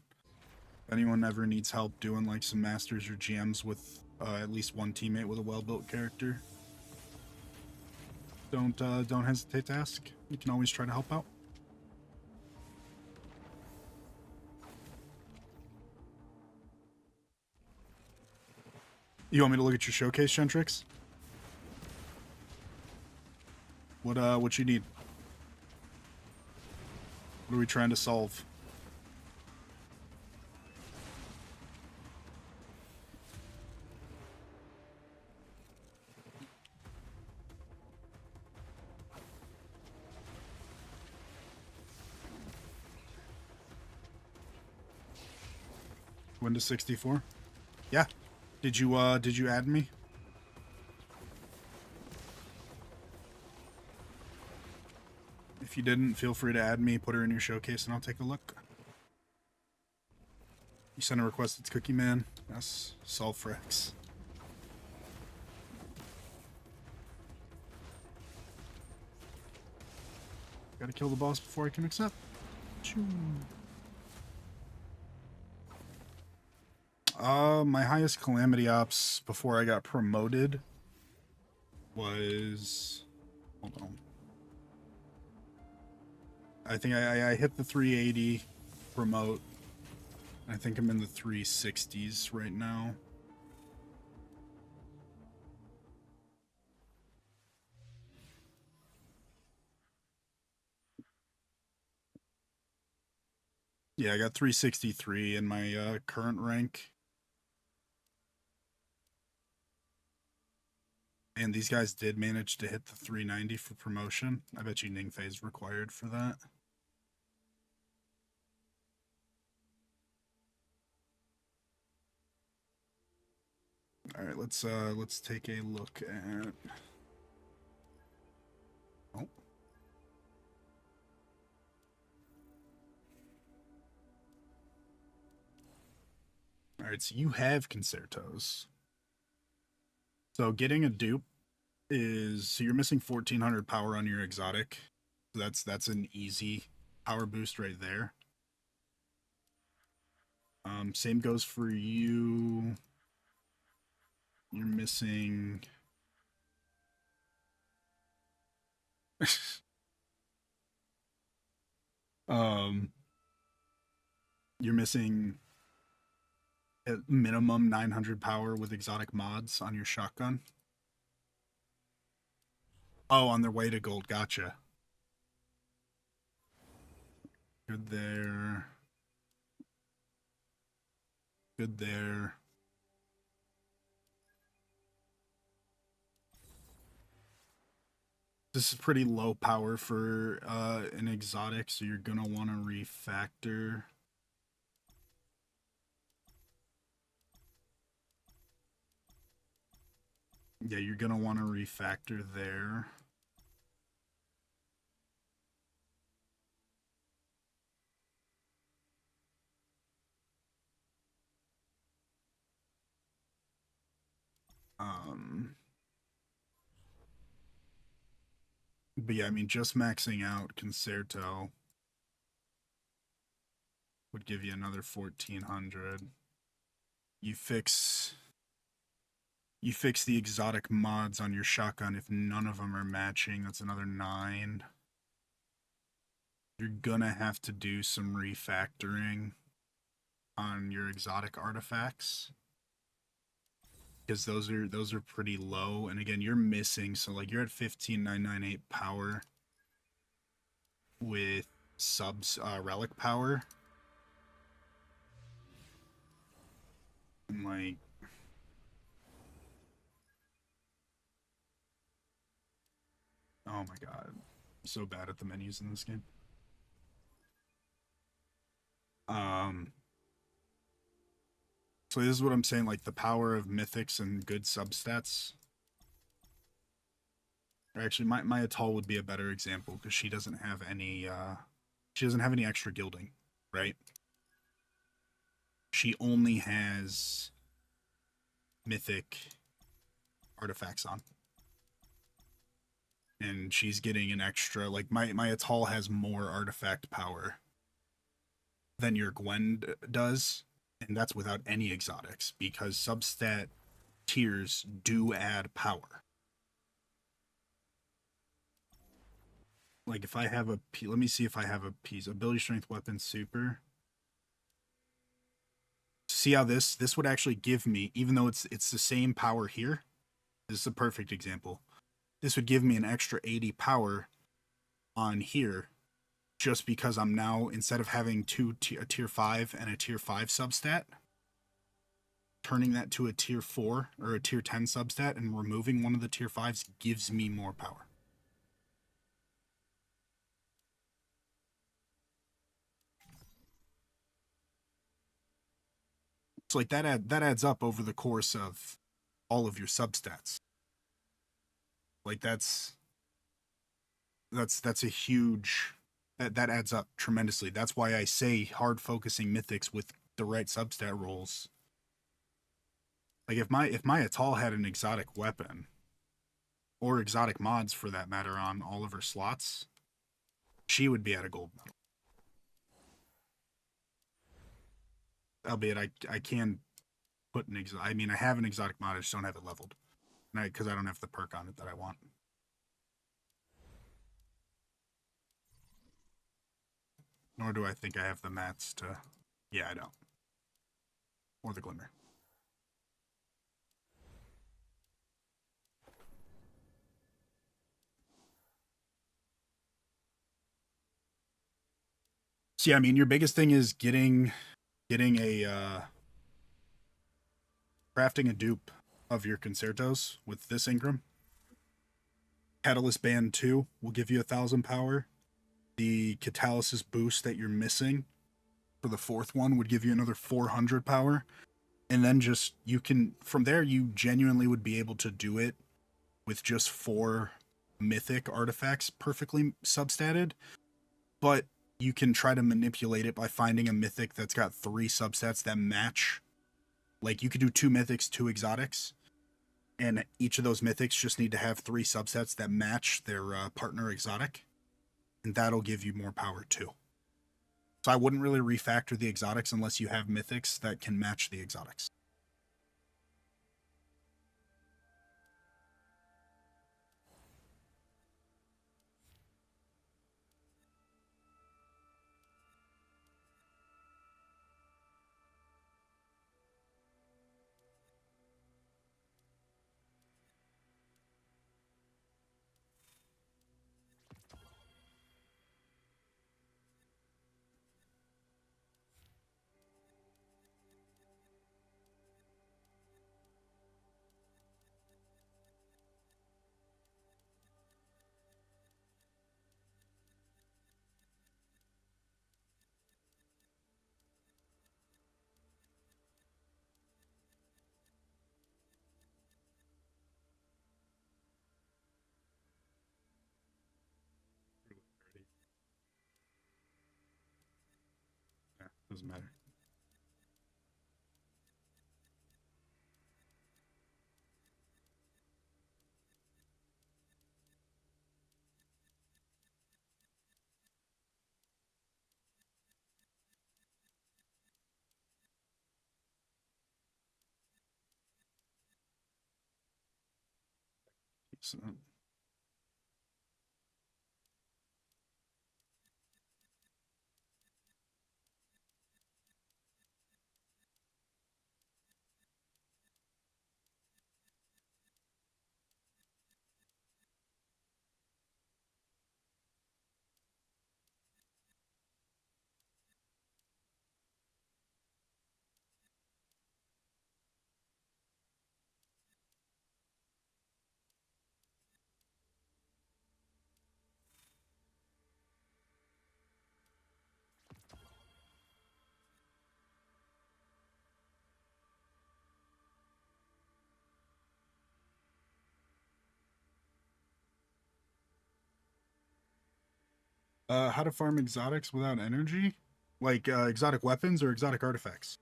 if anyone ever needs help doing like some masters or GMs with at least one teammate with a well-built character, don't hesitate to ask. You can always try to help out. You want me to look at your showcase, Gentrix? What you need? What are we trying to solve? Windows 64? Yeah. Did you add me? If you didn't, feel free to add me, put her in your showcase, and I'll take a look. You sent a request, it's Cookie Man. Yes, solve for X. Gotta kill the boss before I can accept. Choo. My highest calamity ops before I got promoted was... Hold on. I think I hit the 380 promote. I think I'm in the 360s right now. Yeah, I got 363 in my current rank. And these guys did manage to hit the 390 for promotion. I bet you Ningfei is required for that. All right, let's take a look at... Oh. All right, so you have concertos. So getting a dupe is, so you're missing 1400 power on your exotic. So that's an easy power boost right there. Same goes for you. You're missing um you're missing at minimum 900 power with exotic mods on your shotgun. Oh, on their way to gold. Gotcha. Good there. Good there. This is pretty low power for an exotic, so you're gonna want to refactor. Yeah, you're gonna want to refactor there. Um, but yeah, I mean, just maxing out Concerto would give you another 1400. You fix the exotic mods on your shotgun if none of them are matching. That's another 9. You're gonna have to do some refactoring on your exotic artifacts, because those are pretty low. And again, you're missing, so like you're at 15998 power with subs relic power. And like, oh my god, I'm so bad at the menus in this game. Um, so this is what I'm saying, like the power of mythics and good substats. Or actually, my Atal would be a better example because she doesn't have any extra gilding, right? She only has mythic artifacts on. And she's getting an extra, like my Atal has more artifact power than your Gwen does, and that's without any exotics because substat tiers do add power. Like if I have let me see if I have a piece ability strength weapon super. See how this would actually give me, even though it's the same power here. This is a perfect example. This would give me an extra 80 power on here just because I'm now, instead of having a tier 5 and a tier 5 substat, turning that to a tier 4 or a tier 10 substat and removing one of the tier 5s gives me more power. So like that adds up over the course of all of your substats. Like that's a huge that adds up tremendously. That's why I say hard focusing mythics with the right substat rolls. Like if my Atal had an exotic weapon or exotic mods for that matter on all of her slots, she would be at a gold medal. Albeit I can put an I mean I have an exotic mod, I just don't have it leveled. Because I don't have the perk on it that I want. Nor do I think I have the mats to. Yeah, I don't. Or the glimmer. So yeah, I mean your biggest thing is getting a crafting a dupe of your concertos with this Ingram. Catalyst Band 2 will give you 1,000 power. The Catalysis boost that you're missing for the fourth one would give you another 400 power. And then just, you can, from there, you genuinely would be able to do it with just 4 mythic artifacts perfectly substatted. But you can try to manipulate it by finding a mythic that's got 3 substats that match. Like, you could do 2 mythics, 2 exotics, and each of those mythics just need to have 3 subsets that match their partner exotic, and that'll give you more power too. So I wouldn't really refactor the exotics unless you have mythics that can match the exotics. Yeah, doesn't matter. So, How to farm exotics without energy? Like exotic weapons or exotic artifacts?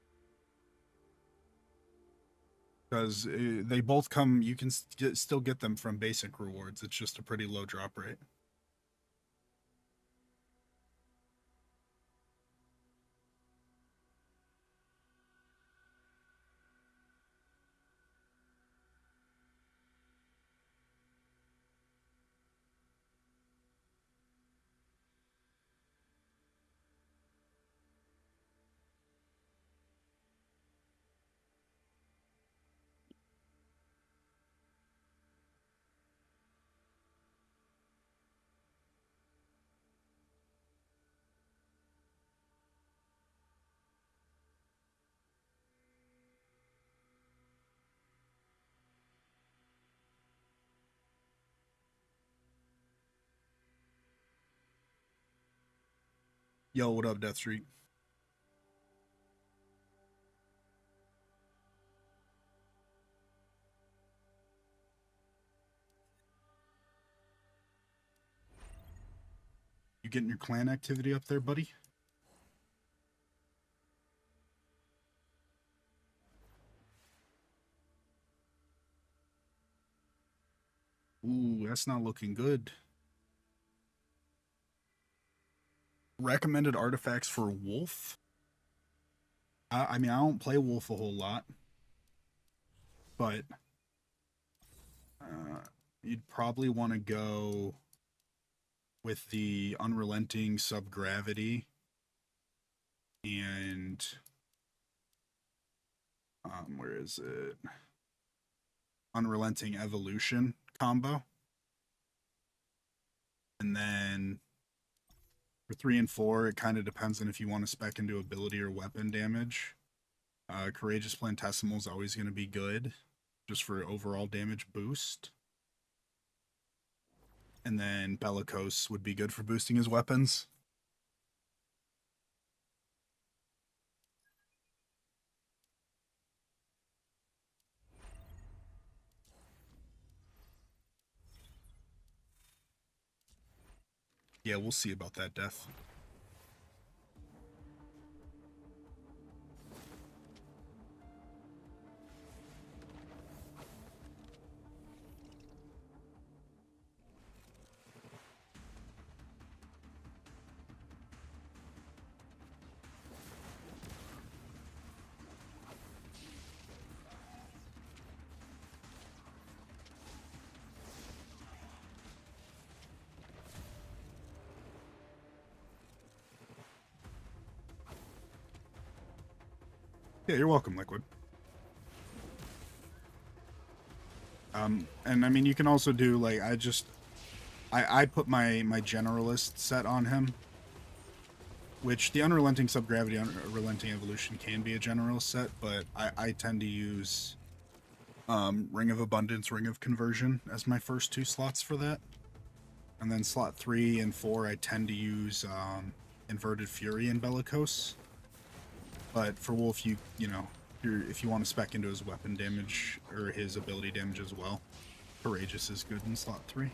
Because they both come, you can still get them from basic rewards. It's just a pretty low drop rate. Yo, what up, Death Street? You getting your clan activity up there, buddy? Ooh, that's not looking good. Recommended artifacts for Wolf? I mean, I don't play Wolf a whole lot, but uh, you'd probably want to go with the Unrelenting Subgravity and where is it? Unrelenting Evolution combo. And then for 3 and 4, it kind of depends on if you want to spec into ability or weapon damage. Courageous Plantesimal is always going to be good, just for overall damage boost. And then Bellicose would be good for boosting his weapons. Yeah, we'll see about that, Death. Yeah, you're welcome, Liquid. And I mean, you can also do like I put my generalist set on him, which the Unrelenting Subgravity, Unrelenting Evolution can be a generalist set, but I tend to use Ring of Abundance, Ring of Conversion as my first 2 slots for that, and then slot 3 and 4 I tend to use Inverted Fury and Bellicose. But for Wolf, you know, if you want to spec into his weapon damage or his ability damage as well, Courageous is good in slot 3.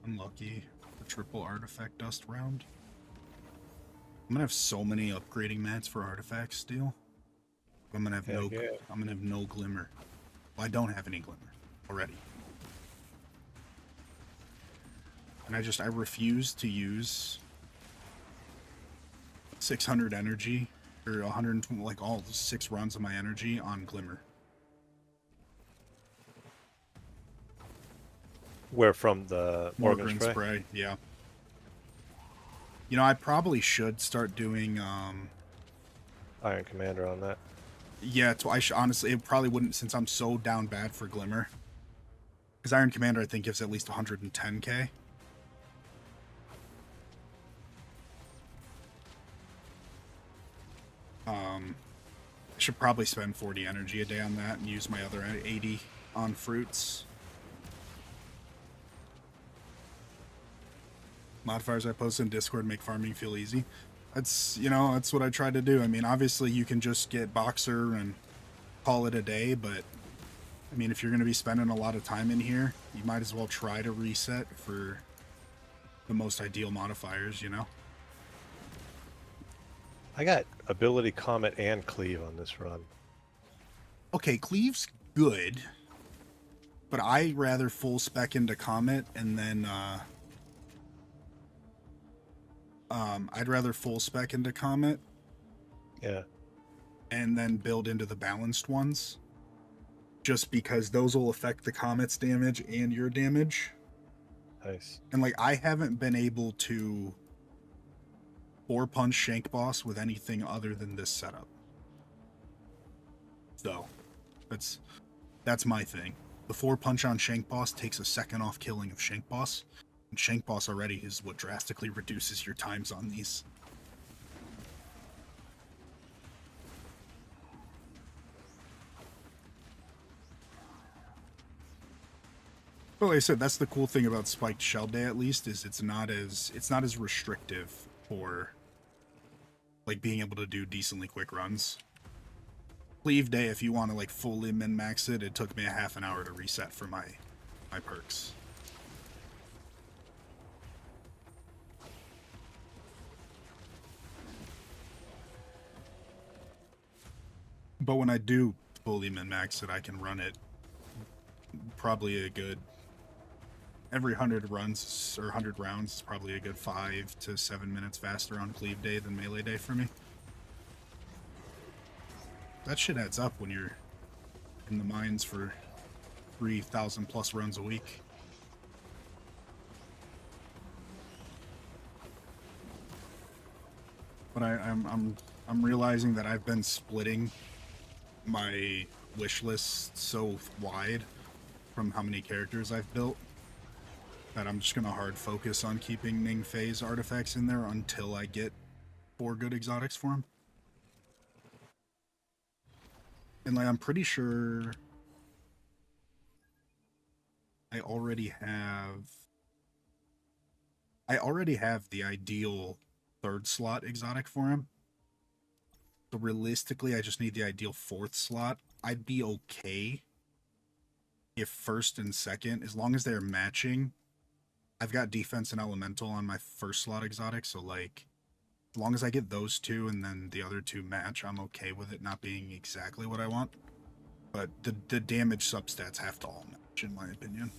Unlucky. The triple artifact dust round. I'm gonna have so many upgrading mats for artifacts still. I'm gonna have I'm gonna have no glimmer. Well, I don't have any glimmer already. And I refuse to use 600 energy or 120, like all 6 runs of my energy on glimmer. Where from the Morgan spray? Yeah. You know, I probably should start doing Iron Commander on that. yeah, I should honestly, it probably wouldn't, since I'm so down bad for glimmer. Because Iron Commander I think gives at least 110k. I should probably spend 40 energy a day on that and use my other 80 on fruits. Modifiers I post in Discord make farming feel easy. That's, that's what I tried to do. I mean, obviously you can just get Boxer and call it a day, but I mean, if you're going to be spending a lot of time in here, you might as well try to reset for the most ideal modifiers, I got ability, comet, and cleave on this run. Okay, Cleave's good, but I rather full spec into Comet and then I'd rather full spec into Comet Yeah. and then build into the balanced ones. Just because those will affect the Comet's damage and your damage. Nice. And like I haven't been able to 4-punch Shank Boss with anything other than this setup. So that's my thing. The 4-punch on Shank Boss takes a second off killing of Shank Boss. And Shank Boss already is what drastically reduces your times on these. But like I said, that's the cool thing about Spiked Shell Day, at least, is it's not as restrictive for like being able to do decently quick runs. Cleave Day, if you want to like fully min-max it, it took me a half an hour to reset for my perks. But when I do fully min-max it, I can run it probably a good every 100 runs or 100 rounds is probably a good 5 to 7 minutes faster on Cleave Day than Melee Day for me. That shit adds up when you're in the mines for 3,000 plus runs a week. But I'm realizing that I've been splitting my wish list so wide from how many characters I've built that I'm just gonna hard focus on keeping Ning Fei's artifacts in there until I get 4 good exotics for him. And like I'm pretty sure I already have the ideal 3rd slot exotic for him. So realistically, I just need the ideal 4th slot. I'd be okay if 1st and 2nd, as long as they're matching. I've got defense and elemental on my 1st slot exotic, so like as long as I get those 2 and then the other 2 match, I'm okay with it not being exactly what I want. But the damage substats have to all match, in my opinion.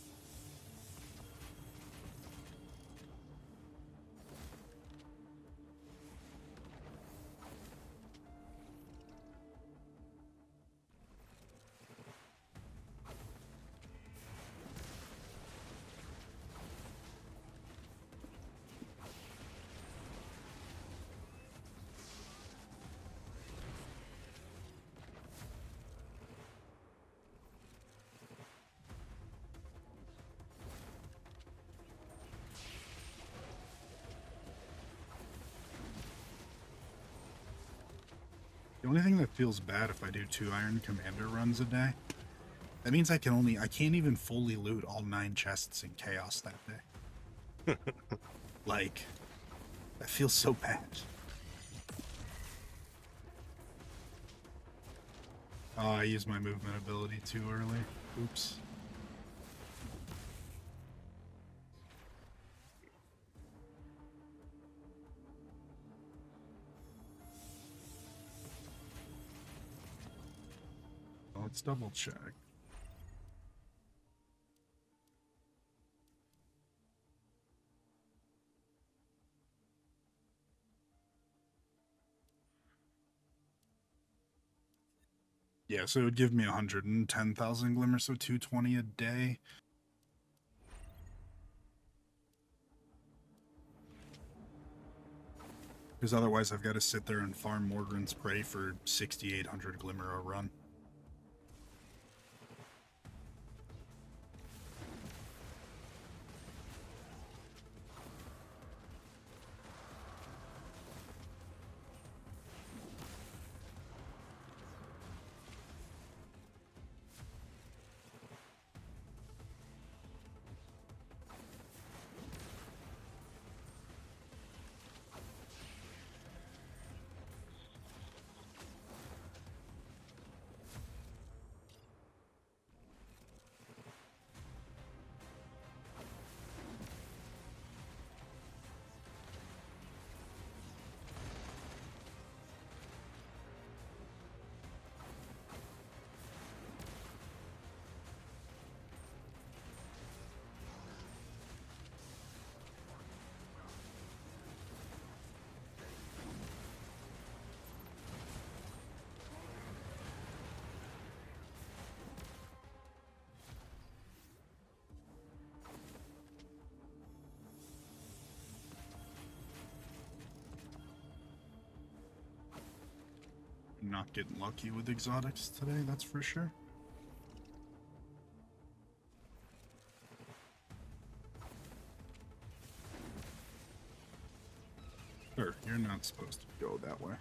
The only thing that feels bad if I do 2 Iron Commander runs a day, that means I can't even fully loot all 9 chests in Chaos that day. Like, that feels so bad. Oh, I used my movement ability too early. Oops. Let's double check. Yeah, so it would give me 110,000 glimmer, so 220 a day. Because otherwise I've got to sit there and farm Morgren's Prey for 6,800 glimmer a run. not getting lucky with exotics today, that's for sure. Sure, you're not supposed to go that way.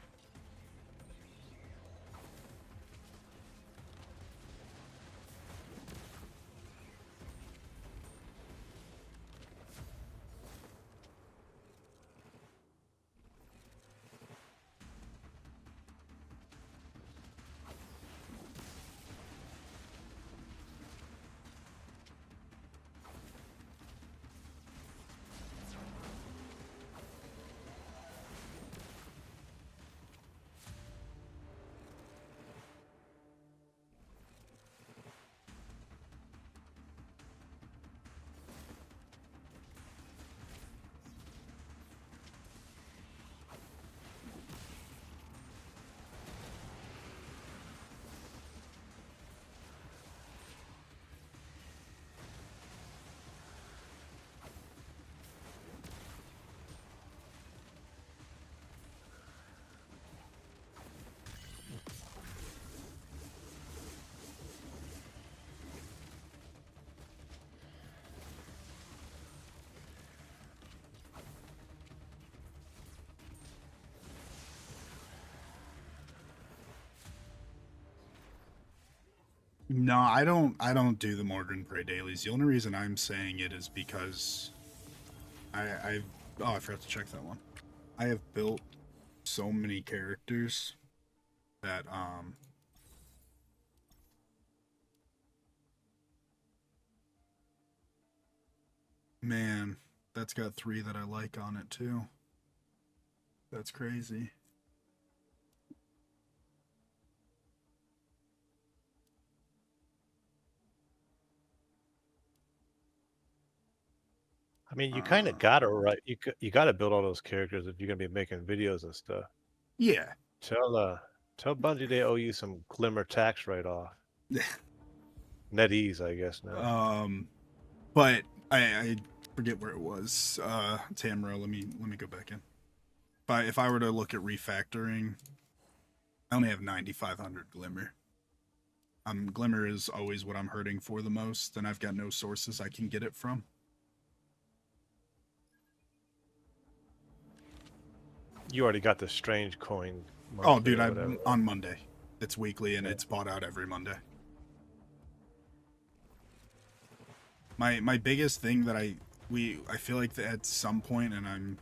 No, I don't. I don't do the Mordor and Prey dailies. The only reason I'm saying it is because I. Oh, I forgot to check that one. I have built so many characters that man, that's got 3 that I like on it too. That's crazy. I mean, you kind of gotta right. You gotta build all those characters if you're gonna be making videos and stuff. Yeah. Tell Bungie they owe you some Glimmer tax write-off. NetEase, I guess now. But I forget where it was. Tamara, let me go back in. If I were to look at refactoring, I only have 9,500 Glimmer. Glimmer is always what I'm hurting for the most, and I've got no sources I can get it from. You already got the strange coin. Oh, dude, Or whatever. I'm on Monday. It's weekly and it's bought out every Monday. My biggest thing that I feel like that at some point, and I'm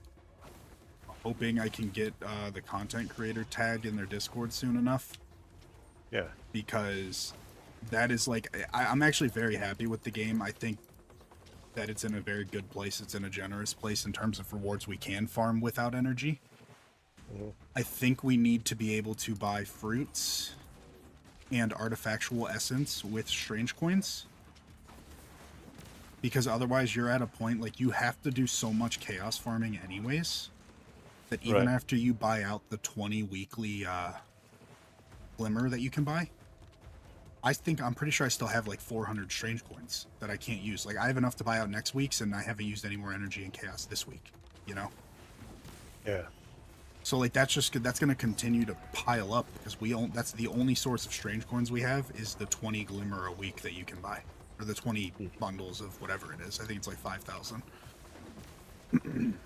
hoping I can get the content creator tag in their Discord soon enough. Yeah. Because that is like I'm actually very happy with the game. I think that it's in a very good place. It's in a generous place in terms of rewards we can farm without energy. Mm-hmm. I think we need to be able to buy fruits and artifactual essence with strange coins. Because otherwise you're at a point like you have to do so much chaos farming anyways that even after you buy out the 20 weekly glimmer that you can buy, I'm pretty sure I still have like 400 strange coins that I can't use. Like I have enough to buy out next week's, and I haven't used any more energy and chaos this week, you know? Yeah. So like that's going to continue to pile up because that's the only source of strange coins we have is the 20 glimmer a week that you can buy, or the 20 bundles of whatever it is. I think it's like 5,000. And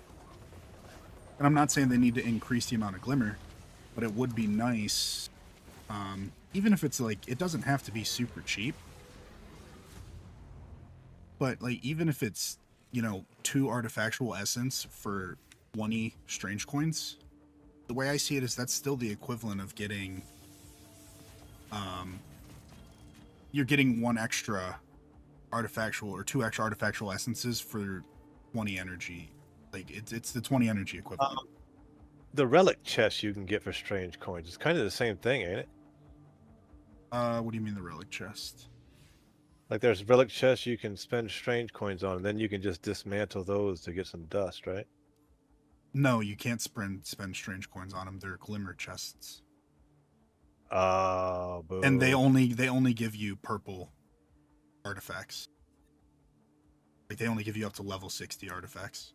I'm not saying they need to increase the amount of glimmer, but it would be nice, even if it's like, it doesn't have to be super cheap, but like even if it's, 2 artifactual essence for 20 strange coins, the way I see it is that's still the equivalent of getting, you're getting 1 extra artifactual or 2 extra artifactual essences for 20 energy. Like it's the 20 energy equivalent. The relic chest you can get for strange coins. It's kind of the same thing, ain't it? What do you mean the relic chest? Like there's relic chests you can spend strange coins on, and then you can just dismantle those to get some dust, right? No, you can't spend strange coins on them. They're glimmer chests. Oh, And they boo. only give you purple artifacts. Like they only give you up to level 60 artifacts.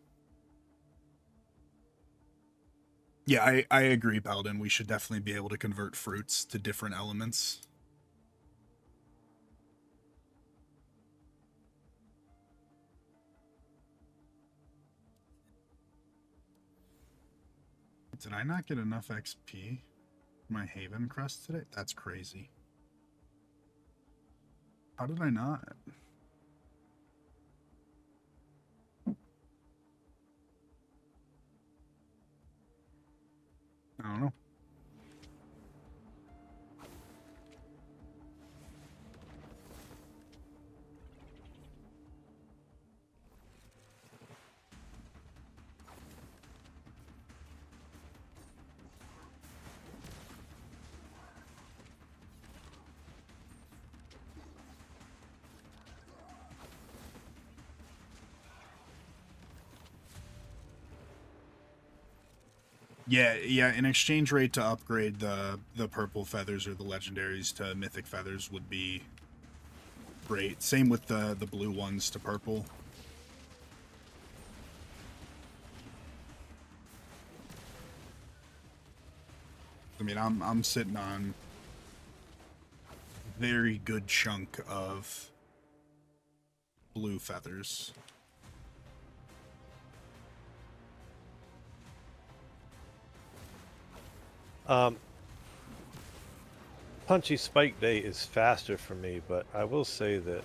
Yeah, I agree, Paladin. We should definitely be able to convert fruits to different elements. Did I not get enough XP for my Haven crest today? That's crazy. How did I not? I don't know. Yeah. An exchange rate to upgrade the purple feathers or the legendaries to mythic feathers would be great. Same with the blue ones to purple. I mean, I'm sitting on a very good chunk of blue feathers. Um, Punchy Spike Day is faster for me, but I will say that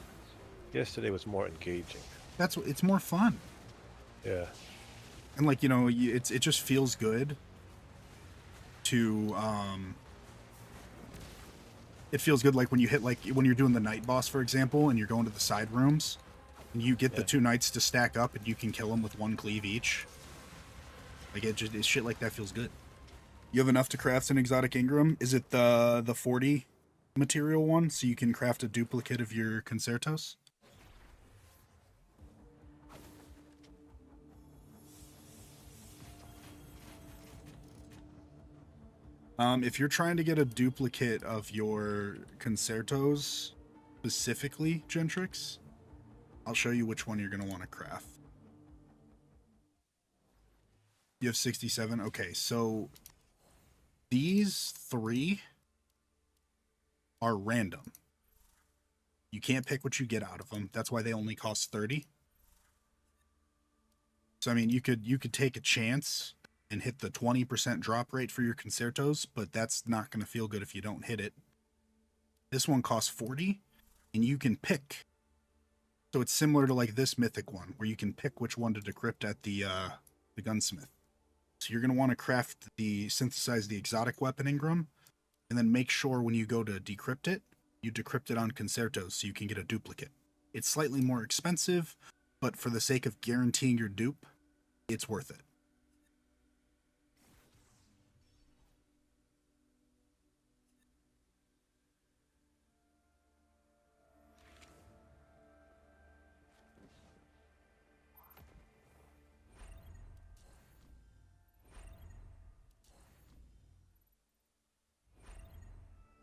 yesterday was more engaging. That's it's more fun. Yeah. And like, it just feels good to it feels good like when you hit like when you're doing the night boss, for example, and you're going to the side rooms and you get the Yeah. two knights to stack up and you can kill them with one cleave each. Like it's shit like that feels good. You have enough to craft an exotic Ingram? Is it the 40 material one so you can craft a duplicate of your concertos? If you're trying to get a duplicate of your concertos, specifically Gentrix, I'll show you which one you're going to want to craft. You have 67? Okay, so these three are random. You can't pick what you get out of them. That's why they only cost 30. So I mean, you could take a chance and hit the 20% drop rate for your concertos, but that's not going to feel good if you don't hit it. This one costs 40 and you can pick. So it's similar to like this mythic one where you can pick which one to decrypt at the gunsmith. So you're going to want to synthesize the exotic weapon Ingram and then make sure when you go to decrypt it, you decrypt it on concertos so you can get a duplicate. It's slightly more expensive, but for the sake of guaranteeing your dupe, it's worth it.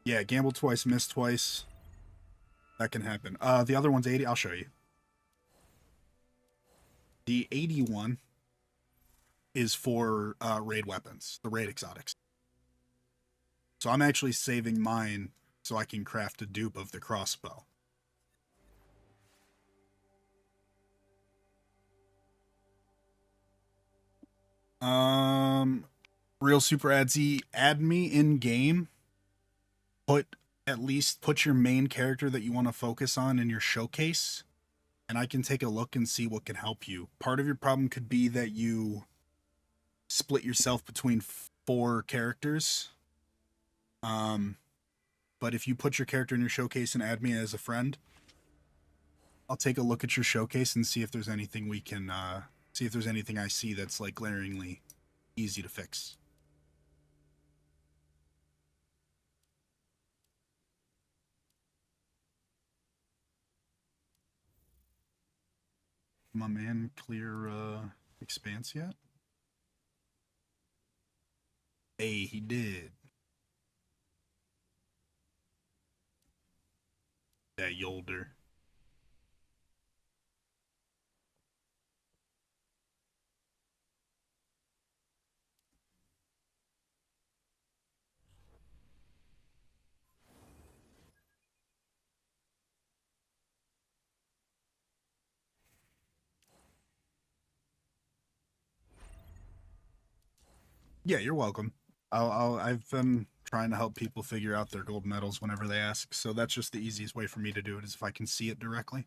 Yeah, gamble twice, miss twice. That can happen. The other one's 80. I'll show you. The 81 is for raid weapons, the raid exotics. So I'm actually saving mine so I can craft a dupe of the crossbow. Um, Real super adsy, add me in game. Put your main character that you want to focus on in your showcase, and I can take a look and see what can help you. Part of your problem could be that you split yourself between four characters. Um, but if you put your character in your showcase and add me as a friend, I'll take a look at your showcase and see if there's anything we can see if there's anything I see that's like glaringly easy to fix. My man clear expanse yet? Hey, he did. That yolder. Yeah, you're welcome. I've been trying to help people figure out their gold medals whenever they ask, so that's just the easiest way for me to do it is if I can see it directly.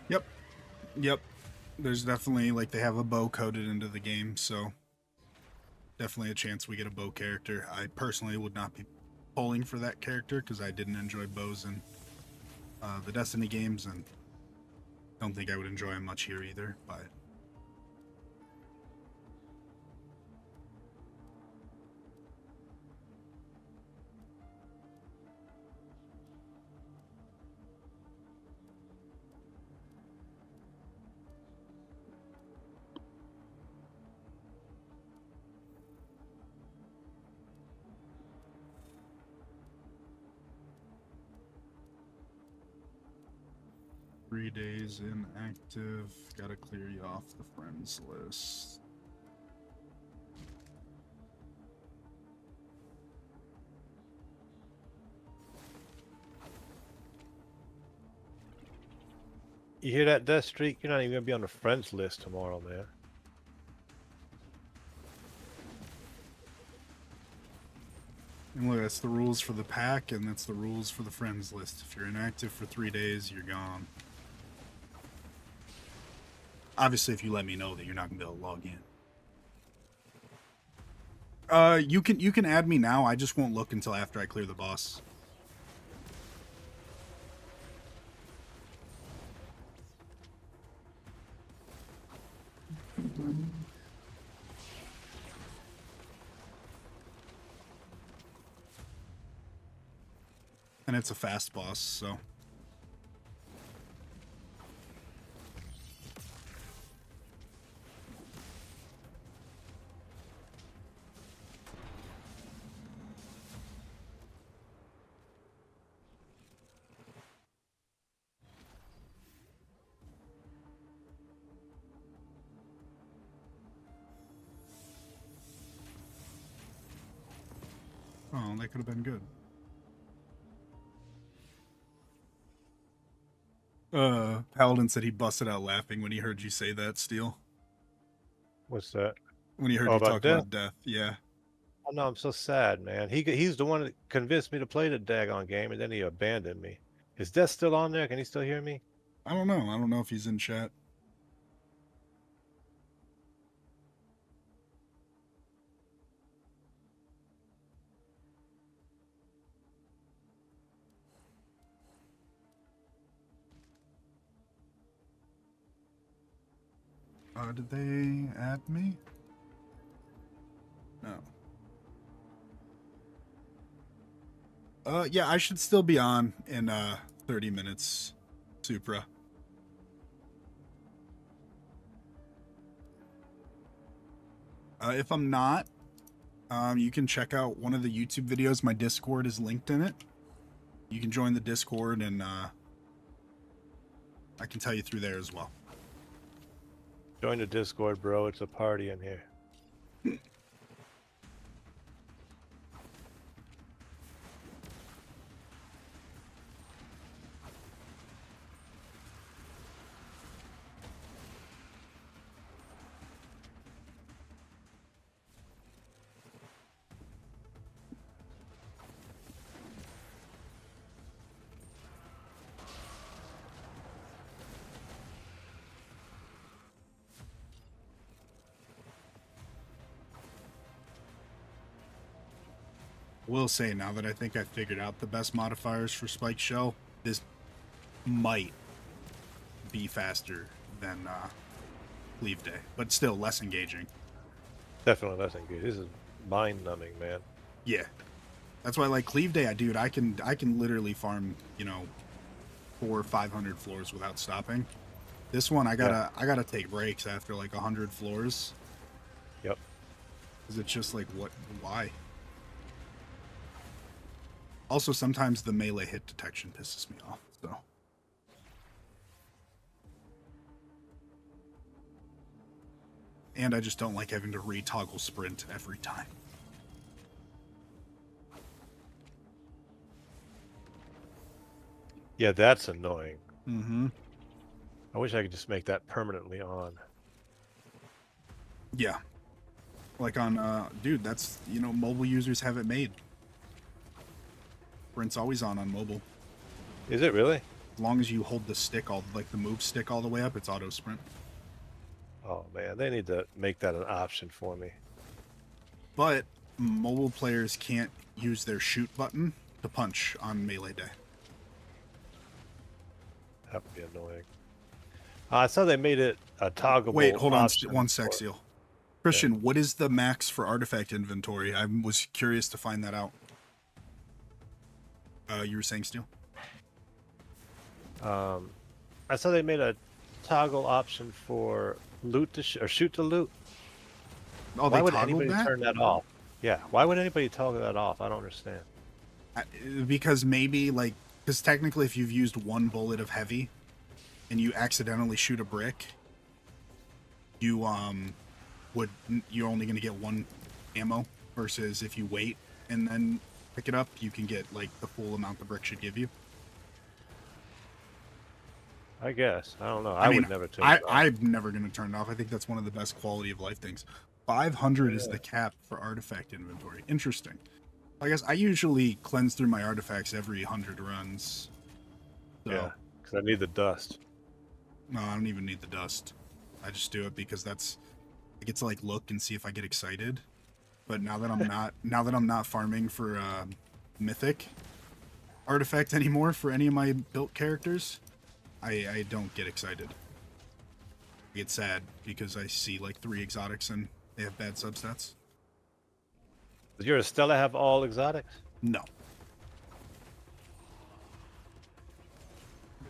Yep. Yep. There's definitely like they have a bow coded into the game, so definitely a chance we get a bow character. I personally would not be pulling for that character because I didn't enjoy bows in the Destiny games, and don't think I would enjoy him much here either. But 3 days inactive. Gotta clear you off the friends list. You hear that, Death Streak? You're not even gonna be on the friends list tomorrow, man. And look, that's the rules for the pack, and that's the rules for the friends list. If you're inactive for 3 days, you're gone. Obviously, if you let me know that you're not gonna be able to log in. You can add me now. I just won't look until after I clear the boss. And it's a fast boss, so. Oh, that could have been good. Paladin said he busted out laughing when he heard you say that, Steel. What's that? When he heard Oh, you about talk Death? about death, yeah. Oh no, I'm so sad, man. He's the one that convinced me to play the daggone game, and then he abandoned me. Is Death still on there? Can he still hear me? I don't know. I don't know if he's in chat. Did they add me? No. Yeah, I should still be on in 30 minutes, Supra. If I'm not, you can check out one of the YouTube videos. My Discord is linked in it. You can join the Discord, and I can tell you through there as well. Join the Discord, bro. It's a party in here. Will say now that I think I figured out the best modifiers for Spike Shell, this might be faster than Leave Day, but still less engaging. Definitely less engaged. This is mind numbing, man. Yeah, that's why I like Cleave Day. Dude, I can literally farm 400 or 500 floors without stopping. This one I gotta take breaks after like 100 floors. Yep. Because it's just like why? Also, sometimes the melee hit detection pisses me off. So. And I just don't like having to re-toggle sprint every time. Yeah, that's annoying. Mm-hmm. I wish I could just make that permanently on. Yeah. Like on, dude, that's, mobile users have it made. Sprint's always on mobile. Is it really? As long as you hold the stick, the move stick all the way up, it's auto sprint. Oh man, they need to make that an option for me. But mobile players can't use their shoot button to punch on melee day. That would be annoying. I saw they made it a toggleable Wait, hold on option one sec, for- Seal. Christian, what is the max for artifact inventory? I was curious to find that out. You were saying, Steel? I saw they made a toggle option for loot to or shoot to loot. Oh, Why they would toggled anybody that? turn that off? Yeah, why would anybody toggle that off? I don't understand. Because maybe because technically if you've used one bullet of heavy and you accidentally shoot a brick, you're only going to get one ammo, versus if you wait and then pick it up, you can get the full amount the brick should give you. I guess. I don't know. I mean, would never turn it off. I'm never going to turn it off. I think that's one of the best quality of life things. 500 is the cap for artifact inventory. Interesting. I guess I usually cleanse through my artifacts every 100 runs. So. Yeah, because I need the dust. No, I don't even need the dust. I just do it because I get to look and see if I get excited. But now that I'm not farming for mythic artifact anymore for any of my built characters, I don't get excited. I get sad because I see 3 exotics and they have bad substats. Does your Estella have all exotics? No.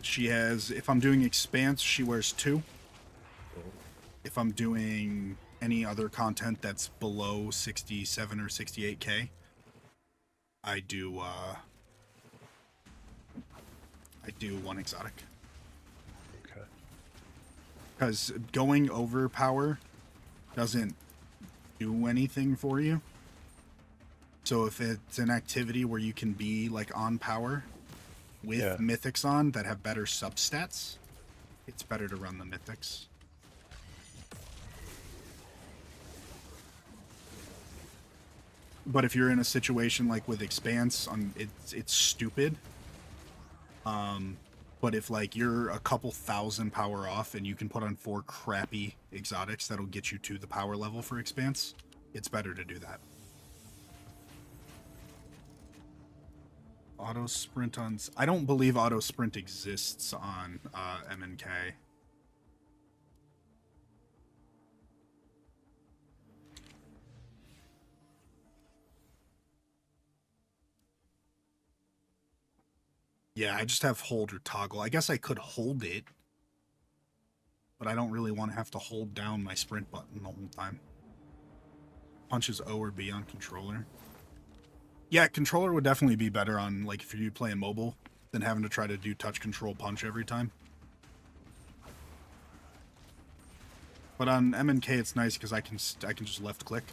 She has, if I'm doing expanse, she wears 2. If I'm doing any other content that's below 67 or 68k, I do 1 exotic. Okay. Because going over power doesn't do anything for you. So if it's an activity where you can be on power with mythics on that have better substats, it's better to run the mythics. But if you're in a situation like with expanse, it's stupid. But if you're a couple thousand power off and you can put on 4 crappy exotics that'll get you to the power level for expanse, it's better to do that. Auto sprint on... I don't believe auto sprint exists on MNK. Yeah, I just have hold or toggle. I guess I could hold it, but I don't really want to have to hold down my sprint button the whole time. Punches O or B on controller. Yeah, controller would definitely be better on, if you play mobile than having to try to do touch control punch every time. But on MNK, it's nice because I can just left click.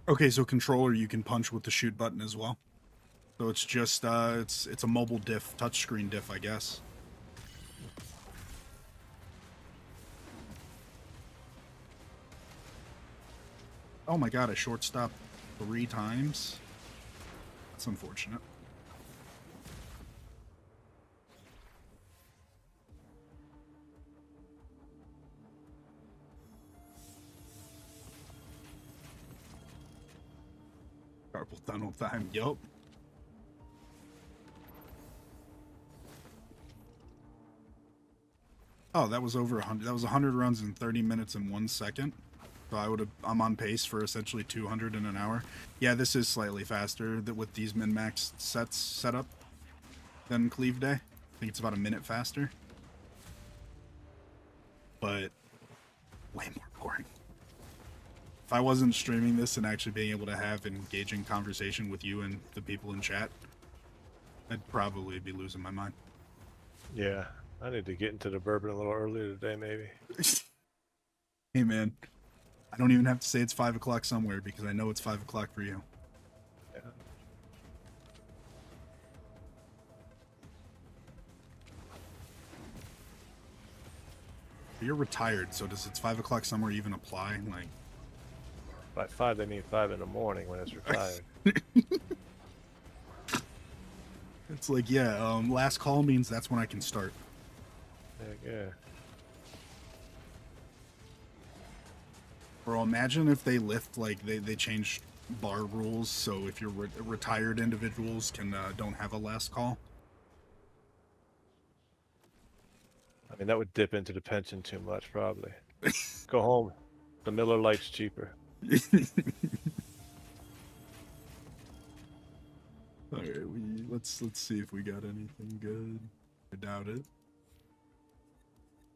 Okay, so controller you can punch with the shoot button as well. So it's just it's a mobile diff, touchscreen diff, I guess. Oh my god, I shortstopped 3 times. That's unfortunate. Carpal tunnel time, yup. Oh, that was over 100. That was 100 runs in 30 minutes and 1 second. So I'm on pace for essentially 200 in an hour. Yeah, this is slightly faster with these min-max sets set up than Cleave Day. I think it's about a minute faster. But way more boring. If I wasn't streaming this and actually being able to have engaging conversation with you and the people in chat, I'd probably be losing my mind. Yeah, I need to get into the bourbon a little earlier today, maybe. Hey, man. I don't even have to say it's 5 o'clock somewhere because I know it's 5 o'clock for you. Yeah. You're retired, so does it's 5 o'clock somewhere even apply? Like, By 5, they mean 5 in the morning when it's retired. it's like, yeah, last call means that's when I can start. Yeah. Bro, imagine if they lift, like, they change bar rules, so if you're retired individuals don't have a last call. I mean, that would dip into the pension too much, probably. Go home. The Miller Lite's cheaper. All right, let's see if we got anything good. I doubt it.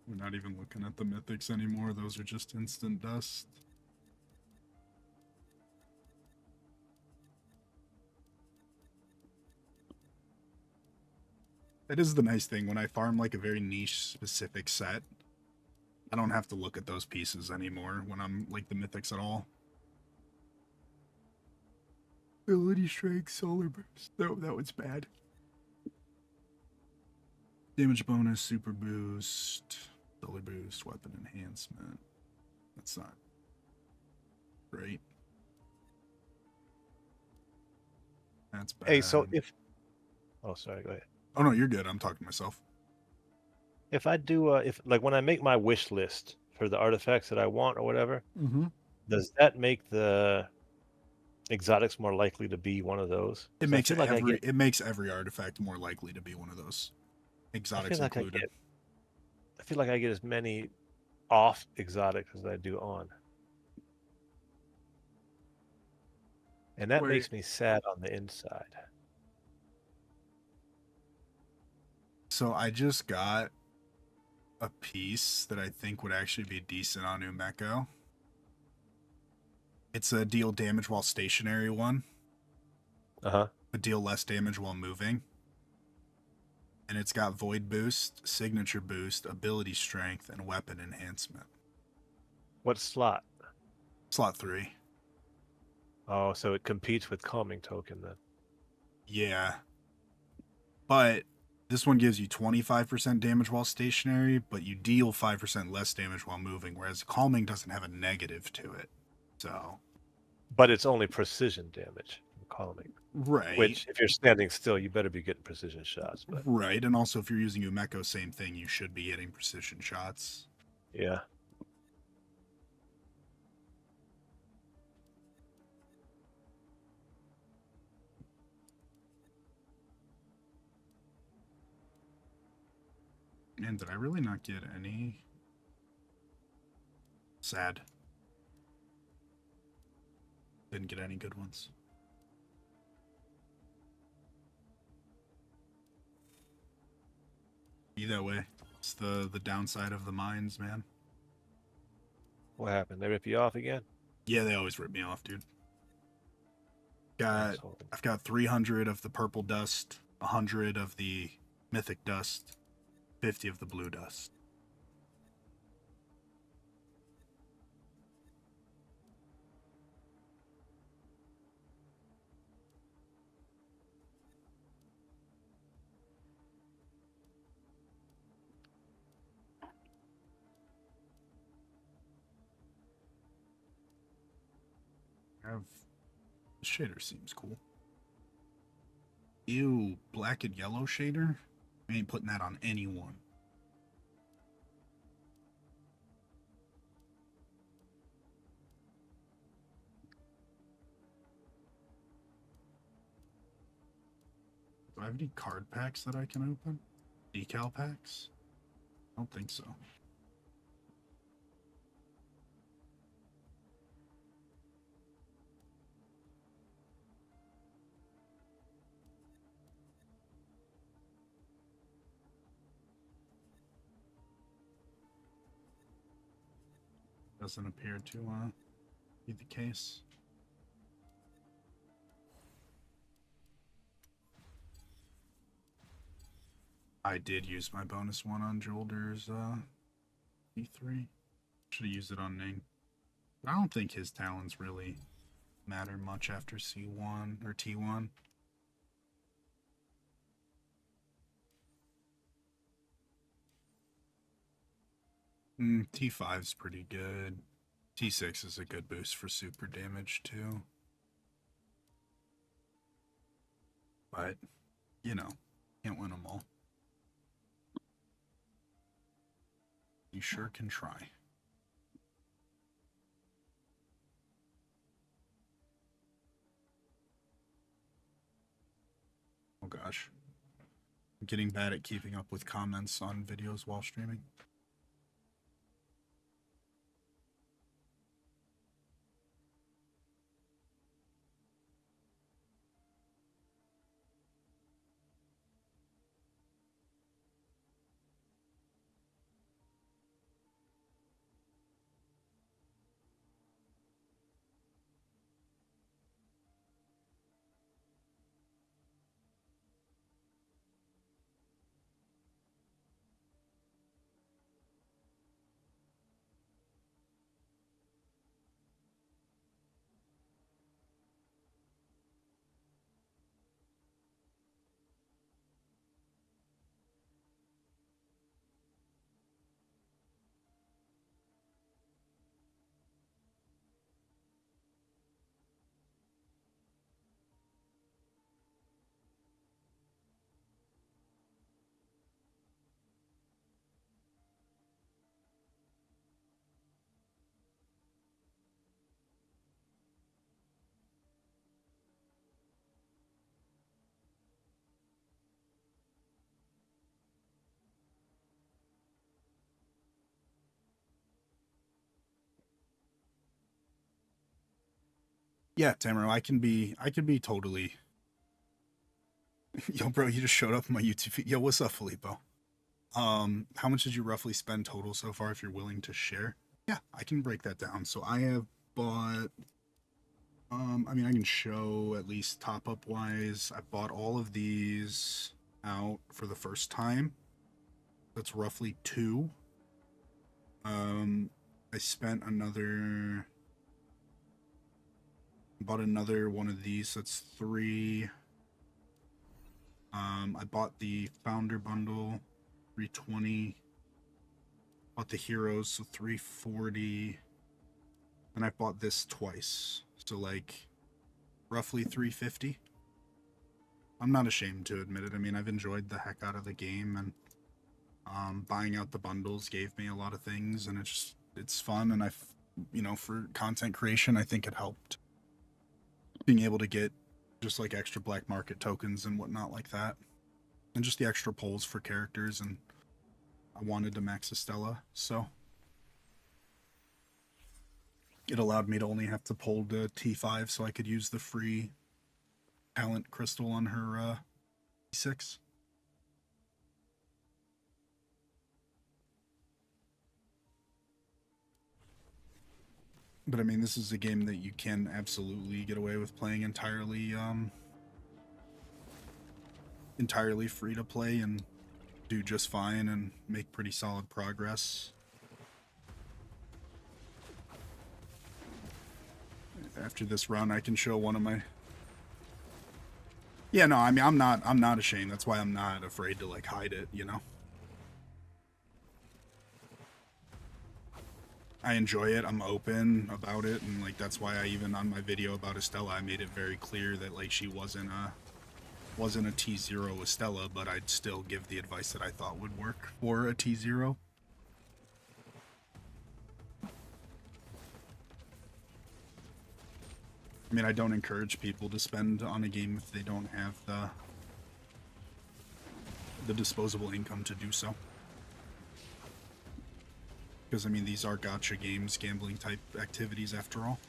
We're not even looking at the mythics anymore. Those are just instant dust. That is the nice thing. When I farm like a very niche specific set, I don't have to look at those pieces anymore when I'm like the mythics at all. Ability strike, solar burst. No, that was bad. Damage bonus, super boost, solar boost, weapon enhancement. That's not great. That's bad. Hey, so if... Oh, sorry, go ahead. Oh no, you're good. I'm talking to myself. If I do, like when I make my wish list for the artifacts that I want or whatever, does that make the exotics more likely to be one of those? It 'Cause I makes feel like I get, it makes every artifact more likely to be one of those, I feel exotics like included. I feel like I get as many off exotics as I do on, and that Wait. makes me sad on the inside. So I just got a piece that I think would actually be decent on Umeko. It's a deal damage while stationary one, Uh-huh. but deal less damage while moving. And it's got void boost, signature boost, ability strength, and weapon enhancement. What slot? Slot 3. Oh, so it competes with calming token then. Yeah. But this one gives you 25% damage while stationary, but you deal 5% less damage while moving, whereas calming doesn't have a negative to it. So, But it's only precision damage from calming. right. Which, if you're standing still, you better be getting precision shots. But Right, and also if you're using Umeko, same thing. You should be hitting precision shots. yeah. Man, did I really not get any? Sad. Didn't get any good ones. Be that way. It's the downside of the mines, man. What happened? They rip you off again? Yeah, they always rip me off, dude. I've got 300 of the purple dust, 100 of the mythic dust, 50 of the blue dust. have the shader seems cool. Ew, black and yellow shader? I ain't putting that on anyone. Do I have any card packs that I can open? Decal packs? I don't think so. Doesn't appear to be the case. I did use my bonus one on Jolder's E3. Should have used it on Ning. I don't think his talents really matter much after C1 or T1. T5's pretty good. T6 is a good boost for super damage too. But, you know, can't win them all. You sure can try. Oh gosh. I'm getting bad at keeping up with comments on videos while streaming. Yeah, Tamara, I can be totally. Yo, bro, you just showed up on my YouTube feed. Yo, what's up, Filippo? How much did you roughly spend total so far if you're willing to share? Yeah, I can break that down. So I have bought I mean I can show at least top up wise. I bought all of these out for the first time. That's roughly 2. I spent another bought another one of these, that's 3. I bought the founder bundle, 320. Bought the heroes, so 340. And I bought this twice, so like roughly 350. I'm not ashamed to admit it. I mean, I've enjoyed the heck out of the game, and buying out the bundles gave me a lot of things, and it's fun. And for content creation, I think it helped being able to get just like extra black market tokens and whatnot like that, and just the extra pulls for characters. And I wanted to max Estella, so it allowed me to only have to pull the T5 so I could use the free talent crystal on her T6. But I mean, this is a game that you can absolutely get away with playing entirely free to play and do just fine and make pretty solid progress. After this run, I can show one of my. Yeah, no, I mean, I'm not ashamed. That's why I'm not afraid to like hide it, you know. I enjoy it. I'm open about it, and like that's why I even on my video about Estella, I made it very clear that like she wasn't a T0 Estella, but I'd still give the advice that I thought would work for a T0. I mean, I don't encourage people to spend on a game if they don't have the disposable income to do so. Because I mean, these are gacha games, gambling type activities after all.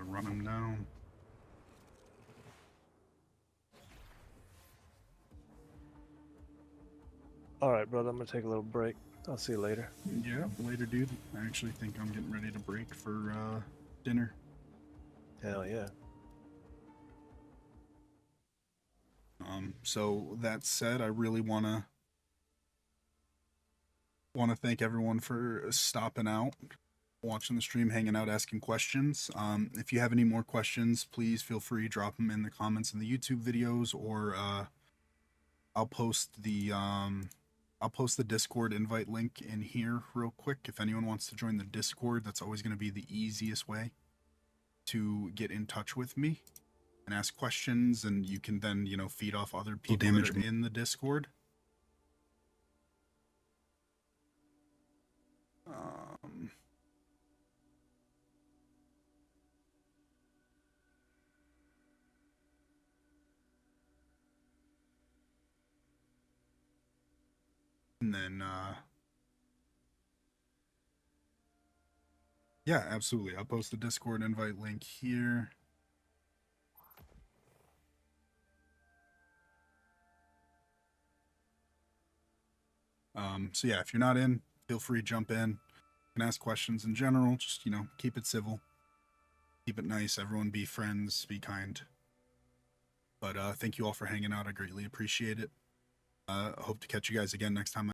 Run them down. All right, brother. I'm gonna take a little break. I'll see you later. Yeah, later, dude. I actually think I'm getting ready to break for dinner. Hell yeah. So that said, I really wanna thank everyone for stopping out, watching the stream, hanging out, asking questions. If you have any more questions, please feel free to drop them in the comments in the YouTube videos, or I'll post the Discord invite link in here real quick. If anyone wants to join the Discord, that's always going to be the easiest way to get in touch with me and ask questions, and you can then, feed off other people that are in the Discord. And then yeah, absolutely. I'll post the Discord invite link here. So yeah, if you're not in, feel free to jump in and ask questions in general. Just, keep it civil, keep it nice. Everyone be friends, be kind. But thank you all for hanging out. I greatly appreciate it. Hope to catch you guys again next time.